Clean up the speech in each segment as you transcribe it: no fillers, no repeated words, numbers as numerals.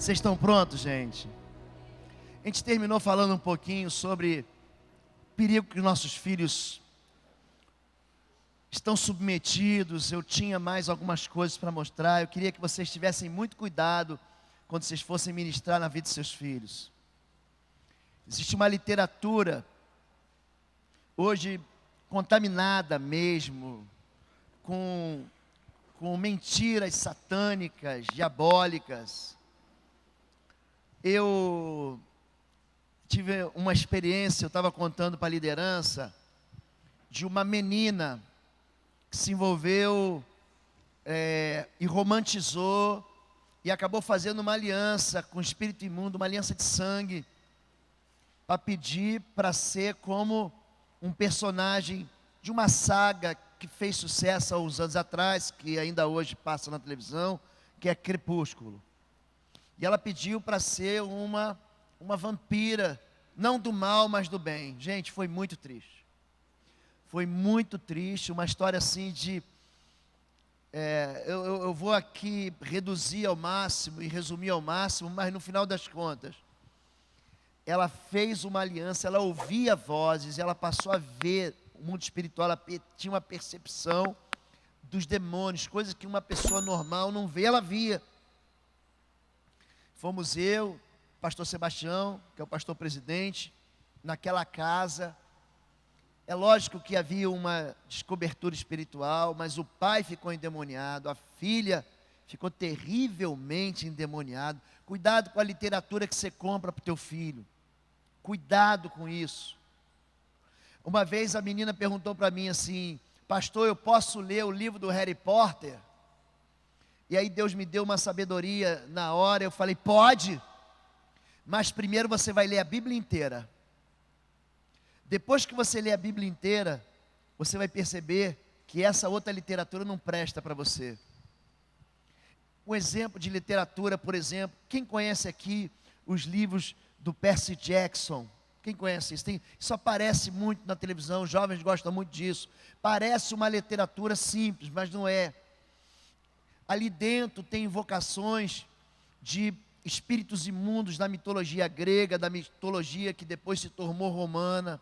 Vocês estão prontos, gente? A gente terminou falando um pouquinho sobre o perigo que nossos filhos estão submetidos. Eu tinha mais algumas coisas para mostrar. Eu queria que vocês tivessem muito cuidado quando vocês fossem ministrar na vida de seus filhos. Existe uma literatura hoje contaminada mesmo com mentiras satânicas, diabólicas. Eu tive uma experiência, eu estava contando para a liderança, de uma menina que se envolveu e romantizou e acabou fazendo uma aliança com o espírito imundo, uma aliança de sangue, para pedir para ser como um personagem de uma saga que fez sucesso há uns anos atrás, que ainda hoje passa na televisão, que é Crepúsculo. E ela pediu para ser uma vampira, não do mal, mas do bem. Gente, foi muito triste. Foi muito triste, uma história assim de... eu vou aqui reduzir ao máximo e resumir ao máximo, mas no final das contas, ela fez uma aliança, ela ouvia vozes, ela passou a ver o mundo espiritual, ela tinha uma percepção dos demônios, coisas que uma pessoa normal não vê, ela via. Fomos eu, pastor Sebastião, que é o pastor presidente, naquela casa. É lógico que havia uma descobertura espiritual, mas o pai ficou endemoniado, a filha ficou terrivelmente endemoniada. Cuidado com a literatura que você compra para o teu filho. Cuidado com isso. Uma vez a menina perguntou para mim assim: pastor, eu posso ler o livro do Harry Potter? E aí Deus me deu uma sabedoria na hora, eu falei, pode, mas primeiro você vai ler a Bíblia inteira. Depois que você ler a Bíblia inteira, você vai perceber que essa outra literatura não presta para você. Um exemplo de literatura, por exemplo, quem conhece aqui os livros do Percy Jackson? Quem conhece isso? Isso aparece muito na televisão, os jovens gostam muito disso. Parece uma literatura simples, mas não é. Ali dentro tem invocações de espíritos imundos da mitologia grega, da mitologia que depois se tornou romana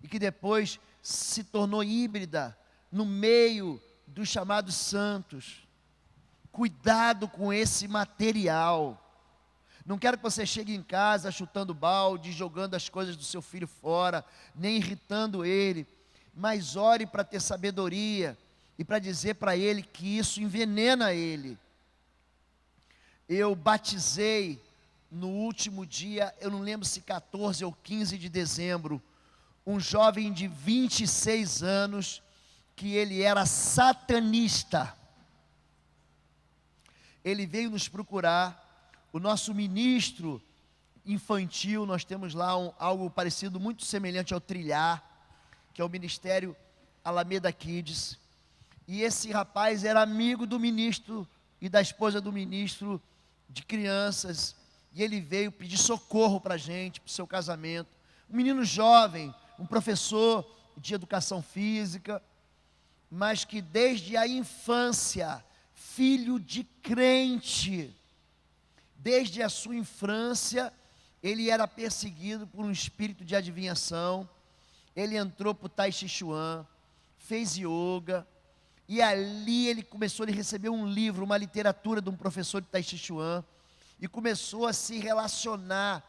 e que depois se tornou híbrida no meio dos chamados santos. Cuidado com esse material. Não quero que você chegue em casa chutando balde, jogando as coisas do seu filho fora, nem irritando ele, mas ore para ter sabedoria e para dizer para ele que isso envenena ele. Eu batizei no último dia, eu não lembro se 14 ou 15 de dezembro, um jovem de 26 anos, que ele era satanista. Ele veio nos procurar, o nosso ministro infantil, nós temos lá algo parecido, muito semelhante ao Trilhar, que é o Ministério Alameda Kids. E esse rapaz era amigo do ministro e da esposa do ministro de crianças. E ele veio pedir socorro para a gente, para o seu casamento. Um menino jovem, um professor de educação física, mas que desde a infância, filho de crente, desde a sua infância, ele era perseguido por um espírito de adivinhação. Ele entrou para o Tai Chi Chuan, fez yoga, e ali ele recebeu um livro, uma literatura de um professor de Tai Chi Chuan, e começou a se relacionar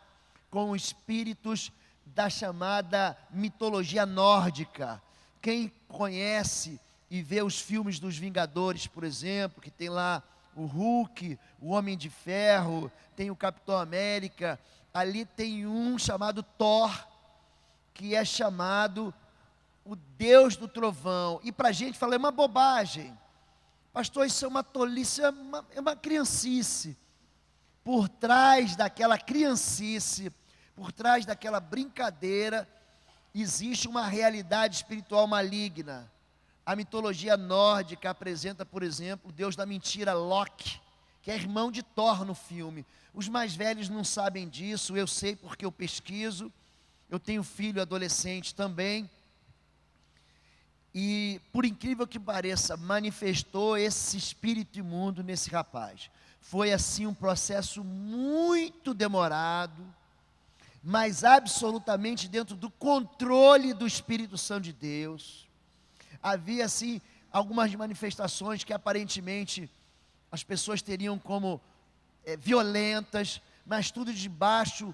com espíritos da chamada mitologia nórdica. Quem conhece e vê os filmes dos Vingadores, por exemplo, que tem lá o Hulk, o Homem de Ferro, tem o Capitão América, ali tem um chamado Thor, que é chamado o Deus do trovão. E para a gente fala, é uma bobagem. Pastor, isso é uma tolice, é uma criancice. Por trás daquela criancice, por trás daquela brincadeira, existe uma realidade espiritual maligna. A mitologia nórdica apresenta, por exemplo, o deus da mentira, Loki, que é irmão de Thor no filme. Os mais velhos não sabem disso, eu sei porque eu pesquiso. Eu tenho filho adolescente também. E, por incrível que pareça, manifestou esse espírito imundo nesse rapaz. Foi assim um processo muito demorado, mas absolutamente dentro do controle do Espírito Santo de Deus. Havia assim algumas manifestações que aparentemente as pessoas teriam como violentas, mas tudo debaixo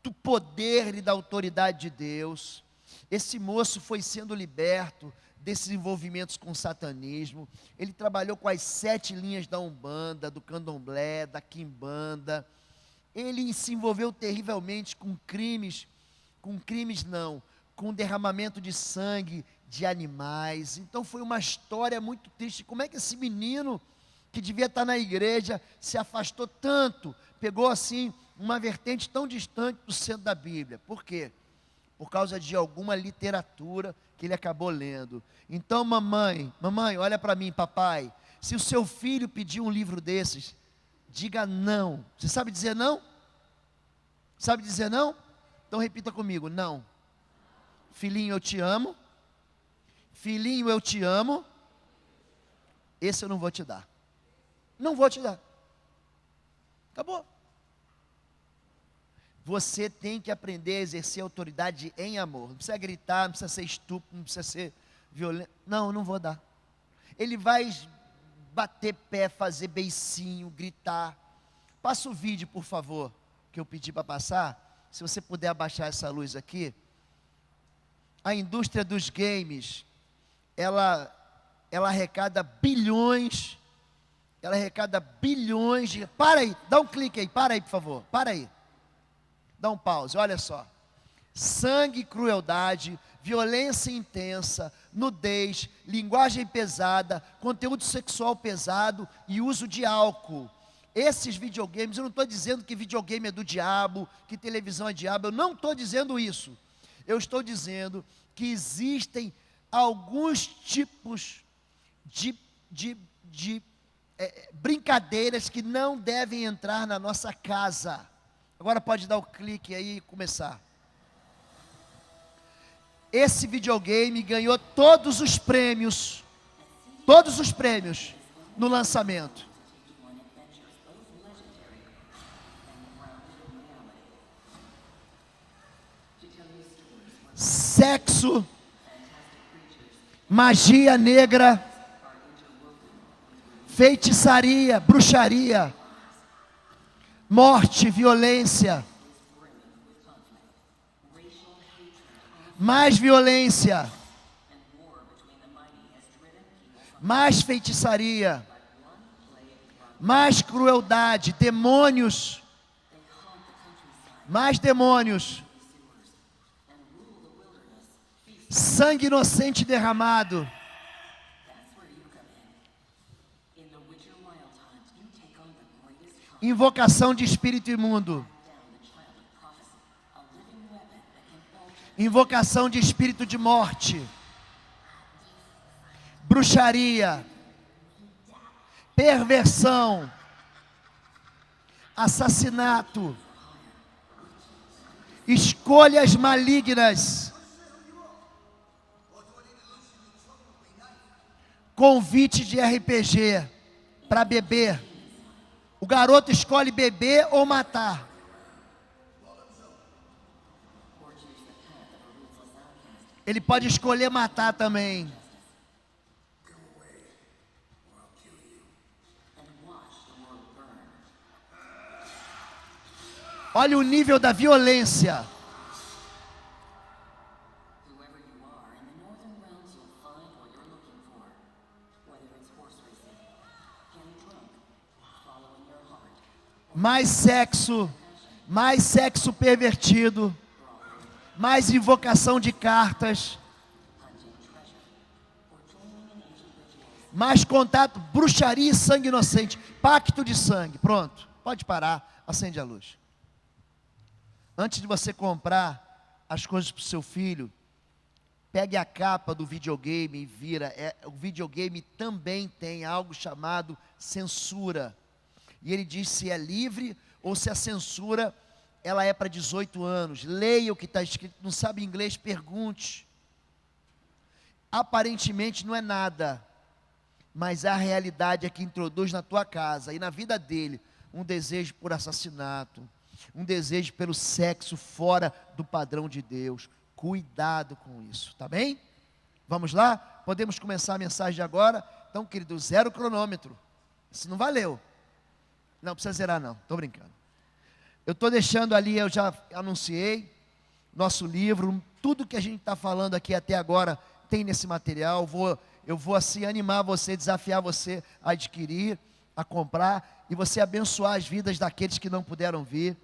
do poder e da autoridade de Deus. Esse moço foi sendo liberto desses envolvimentos com o satanismo. Ele trabalhou com as 7 linhas da Umbanda, do Candomblé, da Quimbanda. Ele se envolveu terrivelmente com derramamento de sangue de animais. Então foi uma história muito triste. Como é que esse menino, que devia estar na igreja, se afastou tanto, pegou assim uma vertente tão distante do centro da Bíblia? Por quê? Por causa de alguma literatura que ele acabou lendo. Então, mamãe, olha para mim, papai, se o seu filho pedir um livro desses, diga não. Você sabe dizer não? Sabe dizer não? Então repita comigo: não. Filhinho, eu te amo. Filhinho, eu te amo. Esse eu não vou te dar. Não vou te dar. Acabou. Você tem que aprender a exercer autoridade em amor. Não precisa gritar, não precisa ser estúpido, não precisa ser violento. Não vou dar. Ele vai bater pé, fazer beicinho, gritar. Passa o vídeo, por favor, que eu pedi para passar. Se você puder abaixar essa luz aqui. A indústria dos games, ela arrecada bilhões. Ela arrecada bilhões de... Para aí, dá um clique aí, para aí, por favor. Para aí. Dá um pause, olha só. Sangue e crueldade, violência intensa, nudez, linguagem pesada, conteúdo sexual pesado e uso de álcool. Esses videogames, eu não estou dizendo que videogame é do diabo, que televisão é diabo, eu não estou dizendo isso. Eu estou dizendo que existem alguns tipos de brincadeiras que não devem entrar na nossa casa. Agora pode dar o clique aí e começar. Esse videogame ganhou todos os prêmios no lançamento. Sexo, magia negra, feitiçaria, bruxaria, morte, violência, mais violência, mais feitiçaria, mais crueldade, demônios, mais demônios, sangue inocente derramado. Invocação de espírito imundo. Invocação de espírito de morte. Bruxaria. Perversão. Assassinato. Escolhas malignas. Convite de RPG para beber. O garoto escolhe beber ou matar. Ele pode escolher matar também. Olha o nível da violência. Mais sexo pervertido, mais invocação de cartas, mais contato, bruxaria e sangue inocente, pacto de sangue. Pronto, pode parar, acende a luz. Antes de você comprar as coisas para o seu filho, pegue a capa do videogame e vira. O videogame também tem algo chamado censura. E ele diz se é livre ou se a censura ela é para 18 anos. Leia o que está escrito. Não sabe inglês, pergunte. Aparentemente não é nada. mas a realidade é que introduz na tua casa e na vida dele um desejo por assassinato, um desejo pelo sexo fora do padrão de Deus. Cuidado com isso, tá bem? Vamos lá? Podemos começar a mensagem agora? Então, querido, zero cronômetro. Isso não valeu. Não precisa zerar não, estou brincando. Eu estou deixando ali, eu já anunciei, nosso livro, tudo que a gente está falando aqui até agora tem nesse material. Eu vou assim animar você, desafiar você a adquirir, a comprar e você abençoar as vidas daqueles que não puderam vir.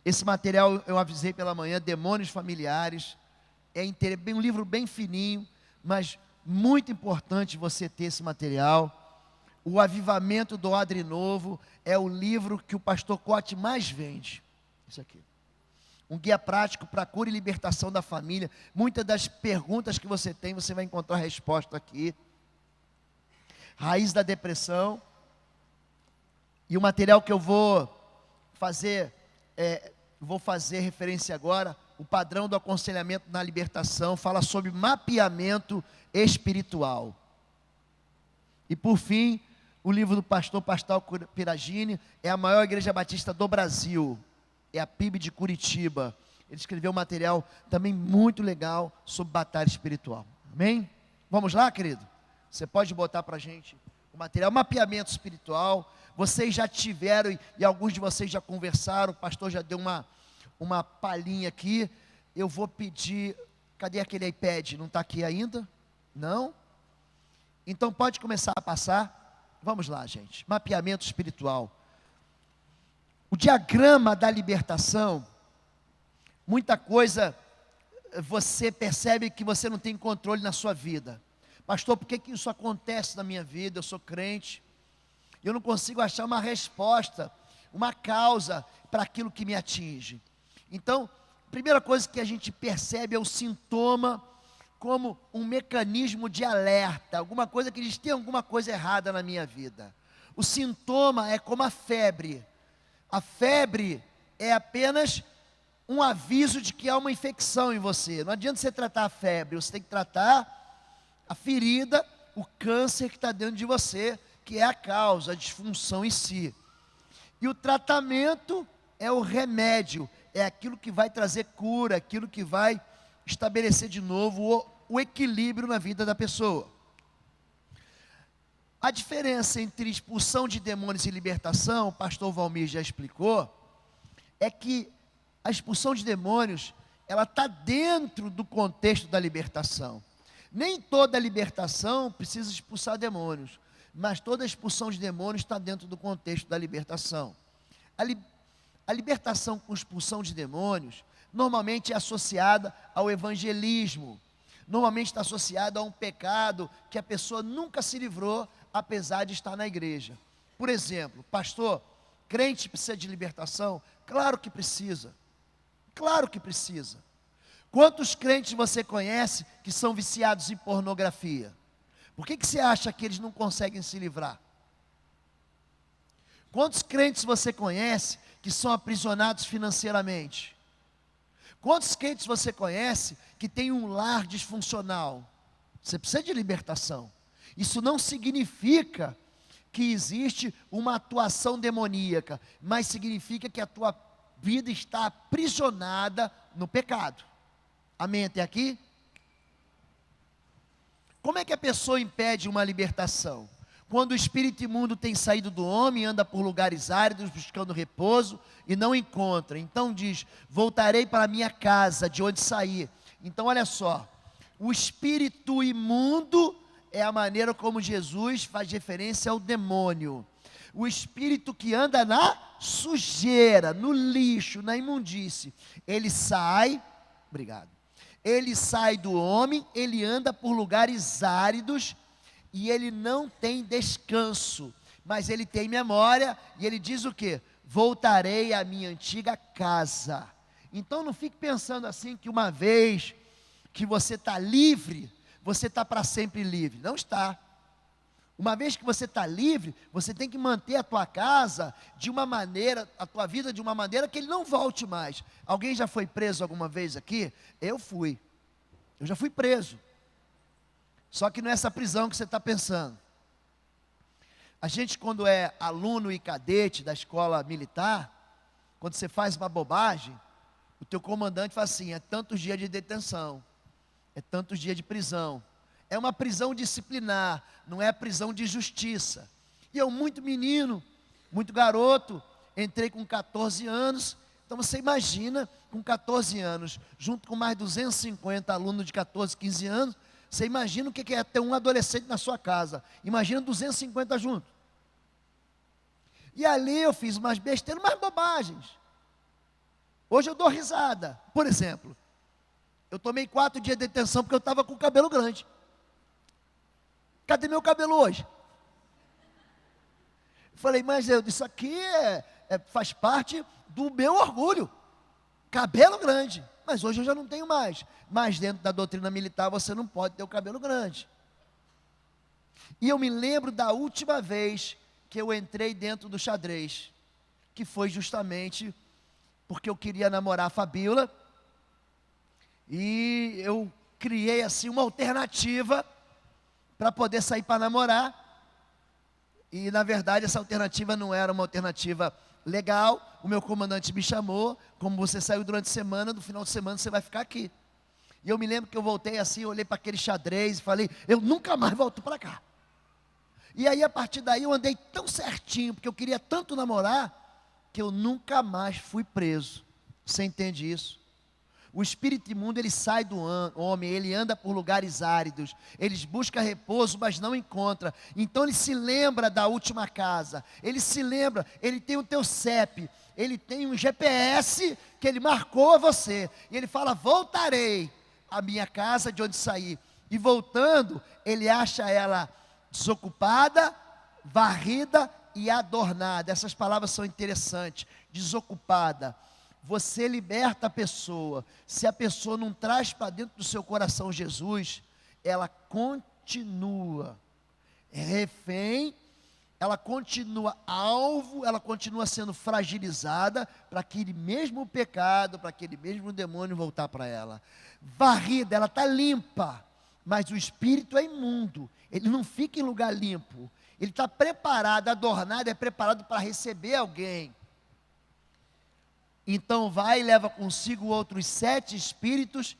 Esse material eu avisei pela manhã, Demônios Familiares, é um livro bem fininho, mas muito importante você ter esse material. O Avivamento do Adre Novo é o livro que o pastor Cote mais vende. Isso aqui. Um guia prático para a cura e libertação da família. Muitas das perguntas que você tem, você vai encontrar a resposta aqui. Raiz da Depressão. E o material que eu vou fazer referência agora, o padrão do aconselhamento na libertação, fala sobre mapeamento espiritual. E por fim, o livro do pastor Pascal Piragini, é a maior igreja batista do Brasil, é a PIB de Curitiba. Ele escreveu um material também muito legal sobre batalha espiritual. Amém? Vamos lá, querido? Você pode botar para a gente o material, mapeamento espiritual. Vocês já tiveram, e alguns de vocês já conversaram, o pastor já deu uma palhinha aqui. Eu vou pedir, cadê aquele iPad? Não está aqui ainda? Não? Então pode começar a passar. Vamos lá, gente. Mapeamento espiritual. O diagrama da libertação, muita coisa você percebe que você não tem controle na sua vida. Pastor, por que isso acontece na minha vida? Eu sou crente. Eu não consigo achar uma resposta, uma causa para aquilo que me atinge. Então, a primeira coisa que a gente percebe é o sintoma como um mecanismo de alerta, alguma coisa que diz, tem alguma coisa errada na minha vida. O sintoma é como a febre. A febre é apenas um aviso de que há uma infecção em você. Não adianta você tratar a febre, você tem que tratar a ferida, o câncer que está dentro de você, que é a causa, a disfunção em si. E o tratamento é o remédio, é aquilo que vai trazer cura, aquilo que vai estabelecer de novo o equilíbrio na vida da pessoa. A diferença entre expulsão de demônios e libertação, o pastor Valmir já explicou, é que a expulsão de demônios, ela está dentro do contexto da libertação. Nem toda libertação precisa expulsar demônios, mas toda expulsão de demônios está dentro do contexto da libertação. A libertação com expulsão de demônios, normalmente é associada ao evangelismo, normalmente está associada a um pecado que a pessoa nunca se livrou, apesar de estar na igreja. Por exemplo, pastor, crente precisa de libertação? Claro que precisa, claro que precisa. Quantos crentes você conhece que são viciados em pornografia? Por que você acha que eles não conseguem se livrar? Quantos crentes você conhece que são aprisionados financeiramente? Quantos crentes você conhece que tem um lar disfuncional? Você precisa de libertação. Isso não significa que existe uma atuação demoníaca, mas significa que a tua vida está aprisionada no pecado. Amém até aqui? Como é que a pessoa impede uma libertação? Quando o espírito imundo tem saído do homem, anda por lugares áridos, buscando repouso, e não encontra. Então diz, voltarei para a minha casa, de onde saí. Então olha só, o espírito imundo é a maneira como Jesus faz referência ao demônio. O espírito que anda na sujeira, no lixo, na imundície, ele sai do homem, ele anda por lugares áridos, e ele não tem descanso, mas ele tem memória, e ele diz o quê? Voltarei à minha antiga casa. Então não fique pensando assim, que uma vez que você está livre, você está para sempre livre. Não está. Uma vez que você está livre, você tem que manter a tua casa de uma maneira, a tua vida de uma maneira que ele não volte mais. Alguém já foi preso alguma vez aqui? Eu já fui preso. Só que não é essa prisão que você está pensando. A gente, quando é aluno e cadete da escola militar, quando você faz uma bobagem, o teu comandante fala assim: é tantos dias de detenção, é tantos dias de prisão. É uma prisão disciplinar, não é prisão de justiça. E eu, muito menino, muito garoto, entrei com 14 anos. Então você imagina, com 14 anos, junto com mais 250 alunos de 14, 15 anos, você imagina o que é ter um adolescente na sua casa. Imagina 250 juntos. E ali eu fiz umas besteiras, umas bobagens. Hoje eu dou risada. Por exemplo, eu tomei 4 dias de detenção porque eu estava com o cabelo grande. Cadê meu cabelo hoje? Falei, mas isso aqui faz parte do meu orgulho. Cabelo grande. Mas hoje eu já não tenho mais. Mas dentro da doutrina militar você não pode ter o cabelo grande. E eu me lembro da última vez que eu entrei dentro do xadrez, que foi justamente porque eu queria namorar a Fabíola. E eu criei assim uma alternativa para poder sair para namorar. E na verdade essa alternativa não era uma alternativa legal. O meu comandante me chamou: como você saiu durante a semana, no final de semana você vai ficar aqui. E eu me lembro que eu voltei assim, olhei para aquele xadrez e falei: eu nunca mais volto para cá. E aí a partir daí eu andei tão certinho, porque eu queria tanto namorar, que eu nunca mais fui preso. Você entende isso? O espírito imundo, ele sai do homem, ele anda por lugares áridos, ele busca repouso, mas não encontra. Então ele se lembra da última casa, ele se lembra, ele tem o teu CEP, ele tem um GPS que ele marcou a você, e ele fala: voltarei à minha casa de onde saí. E voltando, ele acha ela desocupada, varrida e adornada. Essas palavras são interessantes. Desocupada. Você liberta a pessoa. Se a pessoa não traz para dentro do seu coração Jesus, ela continua refém, ela continua alvo, ela continua sendo fragilizada para aquele mesmo pecado, para aquele mesmo demônio voltar para ela. Varrida, ela está limpa, mas o espírito é imundo. Ele não fica em lugar limpo. Ele está preparado, adornado, é preparado para receber alguém. Então vai e leva consigo outros 7 espíritos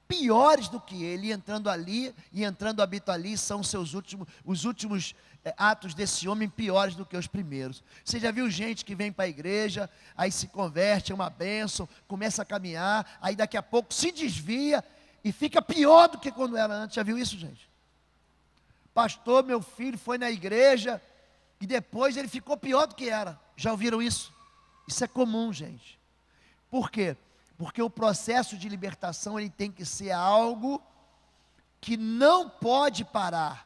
piores do que ele, entrando ali e entrando habito ali, são os últimos atos desse homem piores do que os primeiros. Você já viu gente que vem para a igreja, aí se converte, é uma bênção, começa a caminhar, aí daqui a pouco se desvia e fica pior do que quando era antes. Já viu isso, gente? Pastor, meu filho foi na igreja e depois ele ficou pior do que era. Já ouviram isso? Isso é comum, gente. Por quê? Porque o processo de libertação, ele tem que ser algo que não pode parar.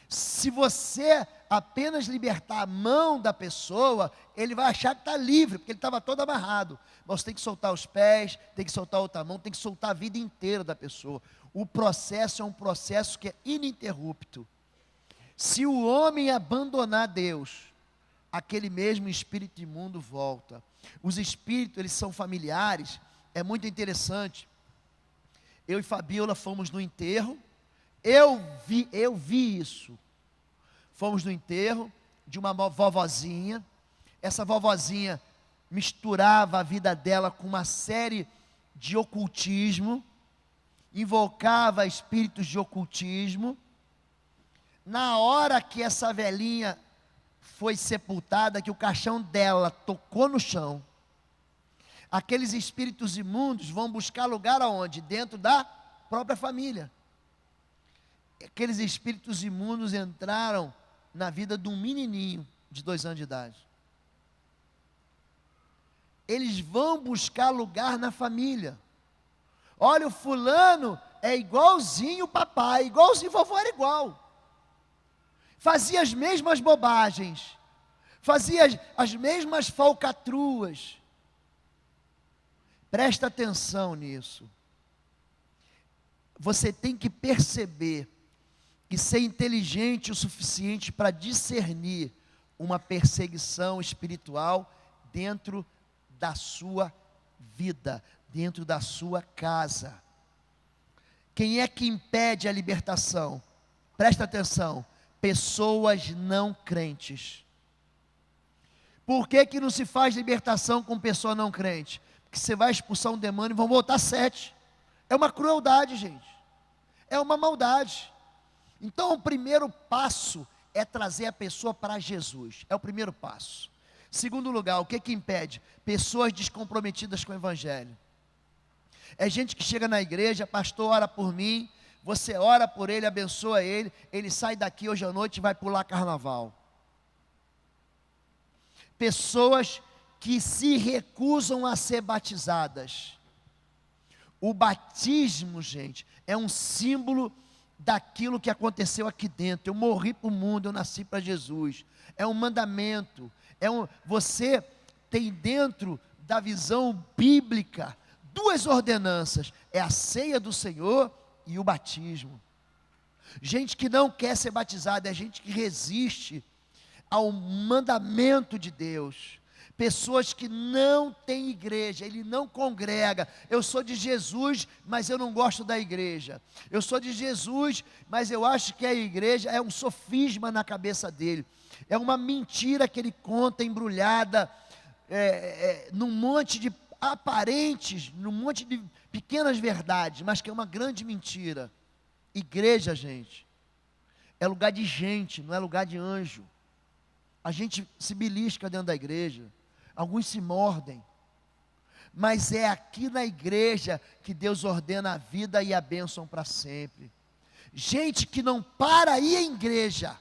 Se você apenas libertar a mão da pessoa, ele vai achar que está livre, porque ele estava todo amarrado. Mas você tem que soltar os pés, tem que soltar a outra mão, tem que soltar a vida inteira da pessoa. O processo é um processo que é ininterrupto. Se o homem abandonar Deus, aquele mesmo espírito imundo volta. Os espíritos, eles são familiares. É muito interessante. Eu e Fabíola fomos no enterro. Eu vi isso. Fomos no enterro de uma vovozinha. Essa vovozinha misturava a vida dela com uma série de ocultismo, invocava espíritos de ocultismo. Na hora que essa velhinha foi sepultada, que o caixão dela tocou no chão, aqueles espíritos imundos vão buscar lugar aonde? Dentro da própria família. Aqueles espíritos imundos entraram na vida de um menininho de 2 anos de idade. Eles vão buscar lugar na família. Olha, o fulano é igualzinho o papai, igualzinho o vovô, era igual. Fazia as mesmas bobagens, fazia as mesmas falcatruas. Presta atenção nisso. Você tem que perceber e ser inteligente o suficiente para discernir uma perseguição espiritual dentro da sua vida, dentro da sua casa. Quem é que impede a libertação? Presta atenção. pessoas não crentes. Por que que não se faz libertação com pessoa não crente? Porque você vai expulsar um demônio e vão voltar 7. É uma crueldade, gente. É uma maldade. Então o primeiro passo é trazer a pessoa para Jesus. É o primeiro passo. Segundo lugar, o que que impede? Pessoas descomprometidas com o evangelho. É gente que chega na igreja, pastor, ora por mim, você ora por ele, abençoa ele, ele sai daqui hoje à noite e vai pular carnaval. Pessoas que se recusam a ser batizadas. O batismo, gente, é um símbolo daquilo que aconteceu aqui dentro. Eu morri para o mundo, eu nasci para Jesus. É um mandamento. Você tem dentro da visão bíblica duas ordenanças: é a ceia do Senhor e o batismo. Gente que não quer ser batizada é gente que resiste ao mandamento de Deus. Pessoas que não têm igreja, ele não congrega. Eu sou de Jesus, mas eu não gosto da igreja. Eu sou de Jesus, mas eu acho que a igreja é um sofisma na cabeça dele. É uma mentira que ele conta embrulhada num monte de aparentes, num monte de pequenas verdades, mas que é uma grande mentira. Igreja, gente, é lugar de gente, não é lugar de anjo. A gente se belisca dentro da igreja, alguns se mordem, mas é aqui na igreja que Deus ordena a vida e a bênção para sempre. Gente que não para ir à igreja,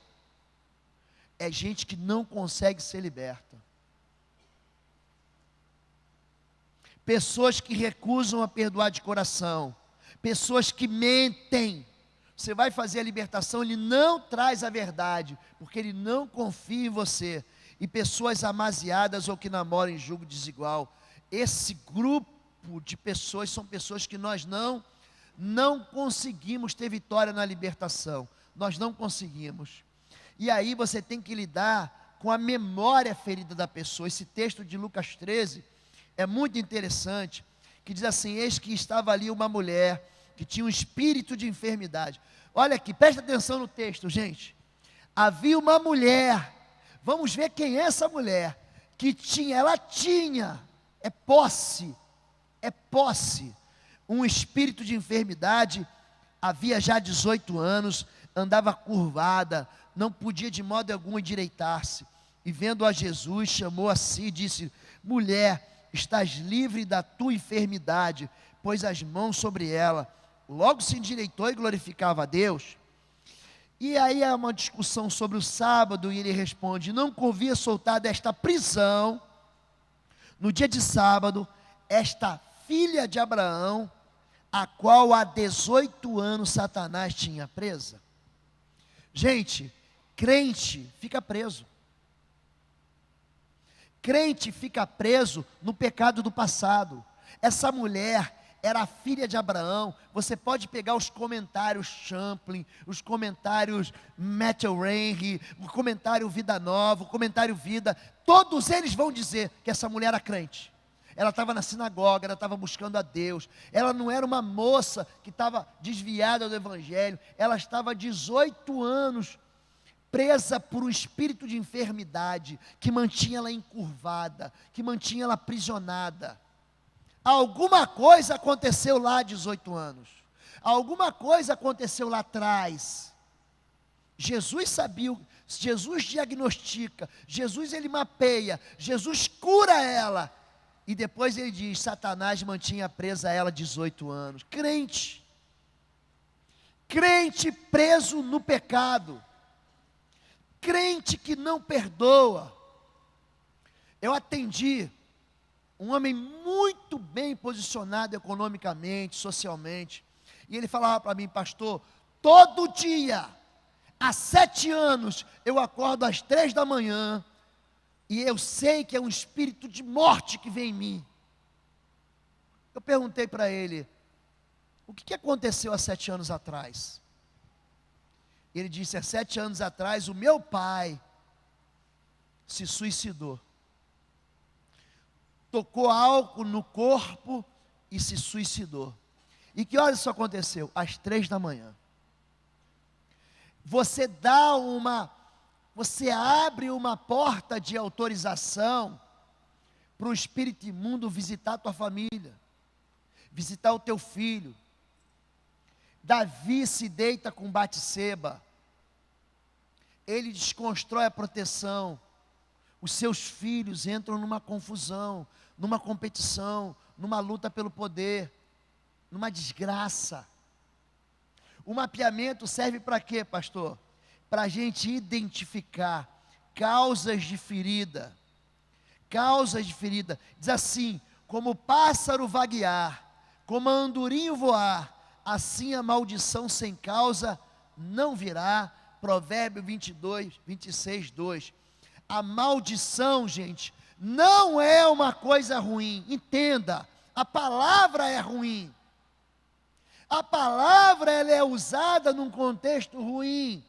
é gente que não consegue ser liberta. Pessoas que recusam a perdoar de coração, pessoas que mentem. Você vai fazer a libertação, ele não traz a verdade, porque ele não confia em você. E pessoas amaziadas ou que namoram em julgo desigual. Esse grupo de pessoas são pessoas que nós não conseguimos ter vitória na libertação. Nós não conseguimos. E aí você tem que lidar com a memória ferida da pessoa. Esse texto de Lucas 13 é muito interessante, que diz assim: eis que estava ali uma mulher que tinha um espírito de enfermidade. Olha aqui, presta atenção no texto, gente. Havia uma mulher, vamos ver quem é essa mulher, ela tinha, é posse, um espírito de enfermidade, havia já 18 anos, andava curvada, não podia de modo algum endireitar-se, e vendo a Jesus, chamou a si e disse: mulher, estás livre da tua enfermidade, pôs as mãos sobre ela, logo se endireitou e glorificava a Deus. E aí há uma discussão sobre o sábado, e ele responde: não convia soltar desta prisão, no dia de sábado, esta filha de Abraão, a qual há 18 anos Satanás tinha presa. Gente, crente fica preso. Crente fica preso no pecado do passado. Essa mulher era filha de Abraão. Você pode pegar os comentários Champlin, os comentários Matthew Henry, o comentário Vida Nova, o comentário Vida, todos eles vão dizer que essa mulher era crente. Ela estava na sinagoga, ela estava buscando a Deus, ela não era uma moça que estava desviada do evangelho, ela estava 18 anos presa por um espírito de enfermidade, que mantinha ela encurvada, que mantinha ela aprisionada. Alguma coisa aconteceu lá há 18 anos, alguma coisa aconteceu lá atrás. Jesus sabia, Jesus diagnostica, Jesus ele mapeia, Jesus cura ela, e depois ele diz: Satanás mantinha presa ela 18 anos. Crente preso no pecado, crente que não perdoa. Eu atendi um homem muito bem posicionado economicamente, socialmente, e ele falava para mim: pastor, todo dia, há 7 anos, eu acordo às 3 da manhã, e eu sei que é um espírito de morte que vem em mim. Eu perguntei para ele: o que aconteceu há 7 anos atrás? Ele disse: há 7 anos atrás, o meu pai se suicidou. Tocou álcool no corpo e se suicidou. E que horas isso aconteceu? Às 3 da manhã. você abre uma porta de autorização para o espírito imundo visitar a tua família, visitar o teu filho. Davi se deita com Batseba, ele desconstrói a proteção, os seus filhos entram numa confusão, numa competição, numa luta pelo poder, numa desgraça. O mapeamento serve para quê, pastor? Para a gente identificar causas de ferida. Causas de ferida. Diz assim: como o pássaro vaguear, como a andorinho voar, assim a maldição sem causa não virá. Provérbio 26, 2. A maldição, gente, não é uma coisa ruim. Entenda, a palavra é ruim. A palavra ela é usada num contexto ruim.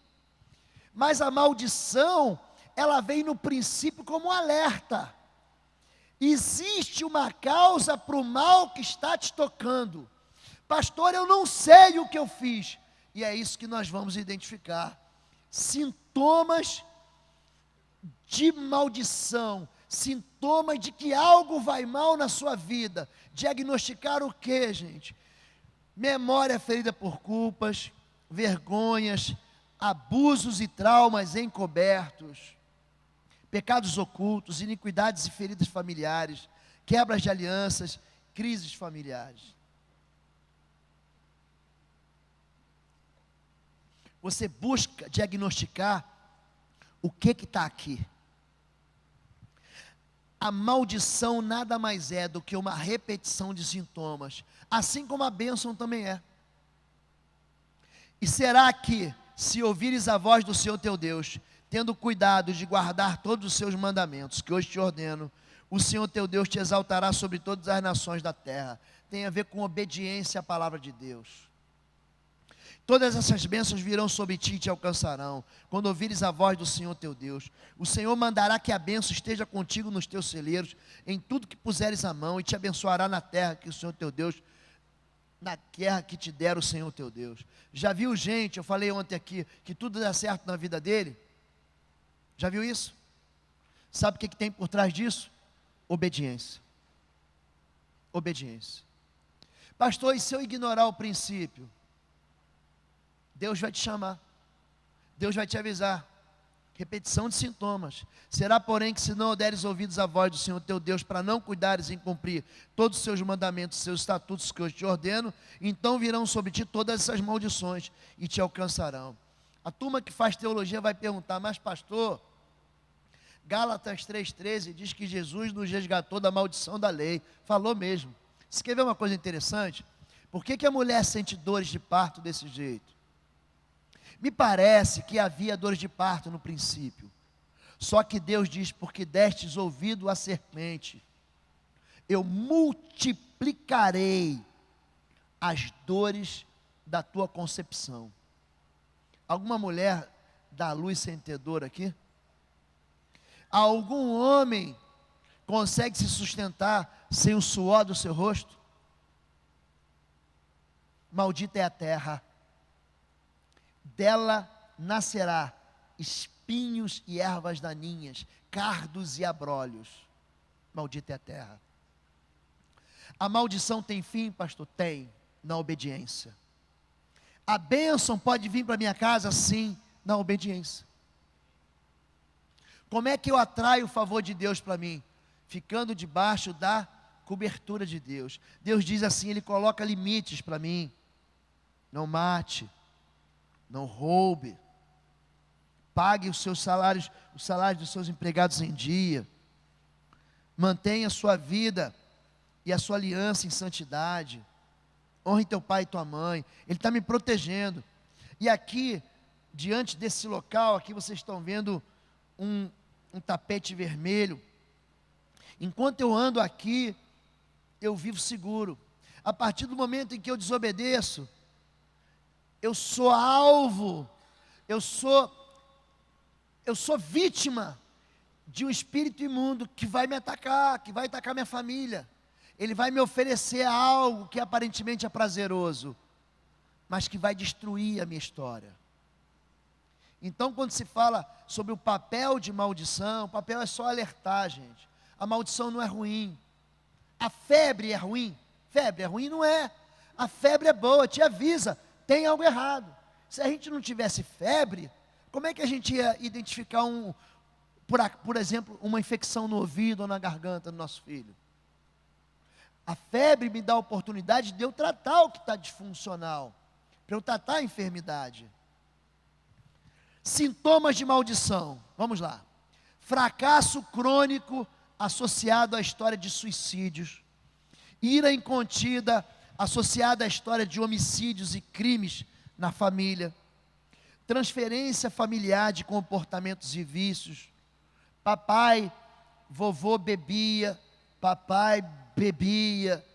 Mas a maldição, ela vem no princípio como um alerta. Existe uma causa para o mal que está te tocando. Pastor, eu não sei o que eu fiz. E é isso que nós vamos identificar. Sintomas de maldição, sintomas de que algo vai mal na sua vida. Diagnosticar o que, gente? Memória ferida por culpas, vergonhas, abusos e traumas encobertos, pecados ocultos, iniquidades e feridas familiares, quebras de alianças, crises familiares. Você busca diagnosticar o que está aqui. A maldição nada mais é do que uma repetição de sintomas, assim como a bênção também é. E será que, se ouvires a voz do Senhor teu Deus, tendo cuidado de guardar todos os seus mandamentos, que hoje te ordeno, o Senhor teu Deus te exaltará sobre todas as nações da terra. Tem a ver com obediência à palavra de Deus. Todas essas bênçãos virão sobre ti e te alcançarão, quando ouvires a voz do Senhor teu Deus. O Senhor mandará que a bênção esteja contigo nos teus celeiros, em tudo que puseres a mão, e te abençoará na terra que o Senhor teu Deus, na terra que te der o Senhor teu Deus. Já viu gente, eu falei ontem aqui, que tudo dá certo na vida dele? Já viu isso? Sabe o que tem por trás disso? Obediência. Obediência. Pastor, e se eu ignorar o princípio? Deus vai te chamar, Deus vai te avisar. Repetição de sintomas. Será, porém, que se não deres ouvidos à voz do Senhor teu Deus, para não cuidares em cumprir todos os seus mandamentos, seus estatutos que eu te ordeno, então virão sobre ti todas essas maldições e te alcançarão. A turma que faz teologia vai perguntar: mas pastor, Gálatas 3,13 diz que Jesus nos resgatou da maldição da lei. Falou mesmo. Você quer ver uma coisa interessante? Por que a mulher sente dores de parto desse jeito? Me parece que havia dores de parto no princípio. Só que Deus diz: porque destes ouvido à serpente, eu multiplicarei as dores da tua concepção. Alguma mulher dá luz sem ter dor aqui? Algum homem consegue se sustentar sem o suor do seu rosto? Maldita é a terra, dela nascerá espinhos e ervas daninhas, cardos e abrolhos. Maldita é a terra. A maldição tem fim, pastor? Tem, na obediência. A bênção pode vir para minha casa? Sim, na obediência. Como é que eu atraio o favor de Deus para mim? Ficando debaixo da cobertura de Deus. Deus diz assim, Ele coloca limites para mim. Não mate, não roube, pague os seus salários, os salários dos seus empregados em dia, mantenha a sua vida e a sua aliança em santidade, honre teu pai e tua mãe. Ele está me protegendo. E aqui, diante desse local, aqui vocês estão vendo um tapete vermelho. Enquanto eu ando aqui, eu vivo seguro. A partir do momento em que eu desobedeço, eu sou alvo, eu sou vítima de um espírito imundo que vai me atacar, que vai atacar minha família. Ele vai me oferecer algo que aparentemente é prazeroso, mas que vai destruir a minha história. Então, quando se fala sobre o papel de maldição, o papel é só alertar, gente. A maldição não é ruim. A febre é ruim? Febre é ruim? Não é. A febre é boa, te avisa, tem algo errado. Se a gente não tivesse febre, como é que a gente ia identificar, por exemplo, uma infecção no ouvido ou na garganta do nosso filho? A febre me dá a oportunidade de eu tratar o que está disfuncional, para eu tratar a enfermidade. Sintomas de maldição, vamos lá. Fracasso crônico associado à história de suicídios, ira incontida associada à história de homicídios e crimes na família, transferência familiar de comportamentos e vícios. Papai, vovô bebia, papai bebia,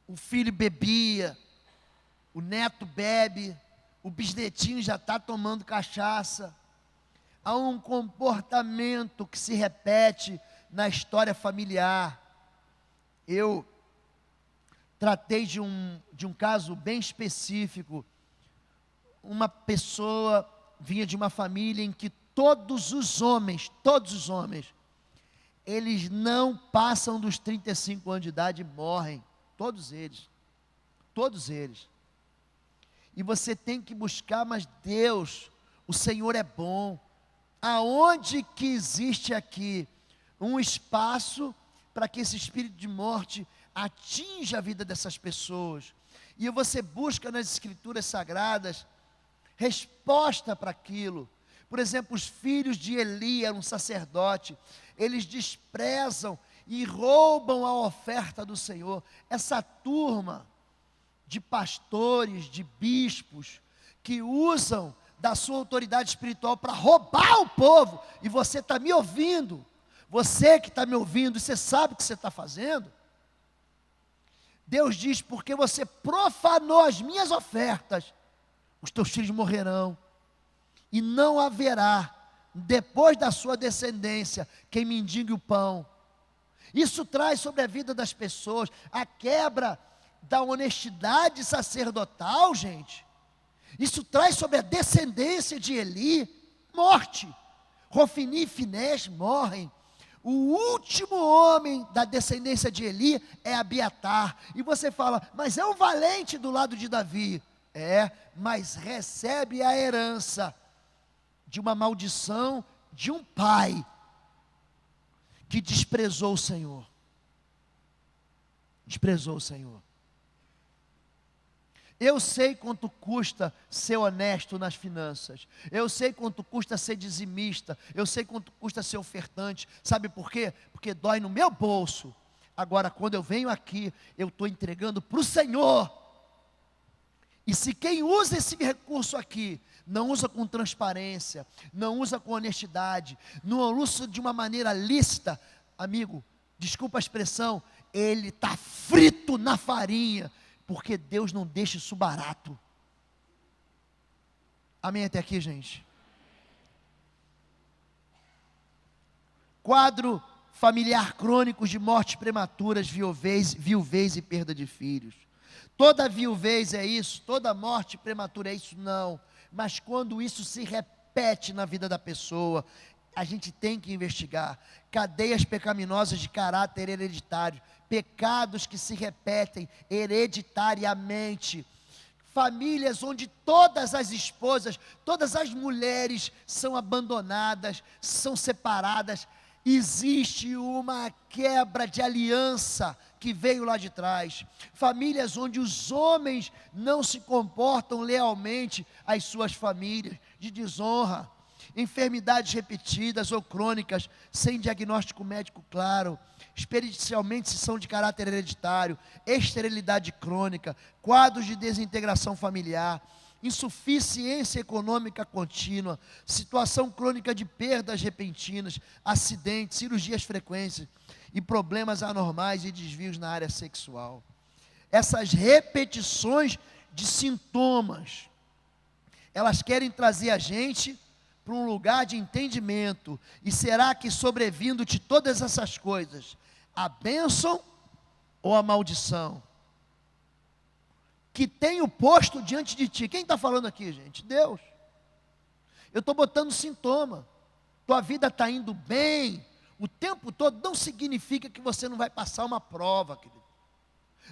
o filho bebia, o neto bebe, o bisnetinho já está tomando cachaça. Há um comportamento que se repete na história familiar. Eu tratei de um caso bem específico. Uma pessoa vinha de uma família em que todos os homens, eles não passam dos 35 anos de idade e morrem. Todos eles. E você tem que buscar, mas Deus, o Senhor é bom. Aonde que existe aqui um espaço para que esse espírito de morte atinja a vida dessas pessoas? E você busca nas escrituras sagradas resposta para aquilo. Por exemplo, os filhos de Eli, eram um sacerdote, eles desprezam e roubam a oferta do Senhor. Essa turma de pastores, de bispos, que usam da sua autoridade espiritual para roubar o povo, e você está me ouvindo, você que está me ouvindo, você sabe o que você está fazendo? Deus diz, porque você profanou as minhas ofertas, os teus filhos morrerão, e não haverá, depois da sua descendência, quem mendigue o pão. Isso traz sobre a vida das pessoas a quebra da honestidade sacerdotal, gente. Isso traz sobre a descendência de Eli morte. Rofini e Finés morrem. O último homem da descendência de Eli é Abiatar. E você fala, mas é um valente do lado de Davi. É, mas recebe a herança de uma maldição de um pai que desprezou o Senhor. Desprezou o Senhor. Eu sei quanto custa ser honesto nas finanças. Eu sei quanto custa ser dizimista. Eu sei quanto custa ser ofertante. Sabe por quê? Porque dói no meu bolso. Agora, quando eu venho aqui, eu estou entregando para o Senhor. E se quem usa esse recurso aqui, não usa com transparência, não usa com honestidade, não usa de uma maneira lícita, amigo, desculpa a expressão, ele está frito na farinha, porque Deus não deixa isso barato. Amém até aqui, gente? Quadro familiar crônico de mortes prematuras, viuvez e perda de filhos. Toda viuvez é isso, toda morte prematura é isso? Não. Mas quando isso se repete na vida da pessoa, a gente tem que investigar. Cadeias pecaminosas de caráter hereditário, pecados que se repetem hereditariamente, famílias onde todas as esposas, todas as mulheres são abandonadas, são separadas. Existe uma quebra de aliança que veio lá de trás. Famílias onde os homens não se comportam lealmente às suas famílias, de desonra. Enfermidades repetidas ou crônicas, sem diagnóstico médico claro, experiencialmente se são de caráter hereditário, esterilidade crônica, quadros de desintegração familiar, insuficiência econômica contínua, situação crônica de perdas repentinas, acidentes, cirurgias frequentes e problemas anormais e desvios na área sexual. Essas repetições de sintomas, elas querem trazer a gente para um lugar de entendimento. E será que sobrevindo-te todas essas coisas, a bênção ou a maldição que tenho posto diante de ti? Quem está falando aqui, gente? Deus. Eu estou botando sintoma. Tua vida está indo bem o tempo todo, não significa que você não vai passar uma prova, querido.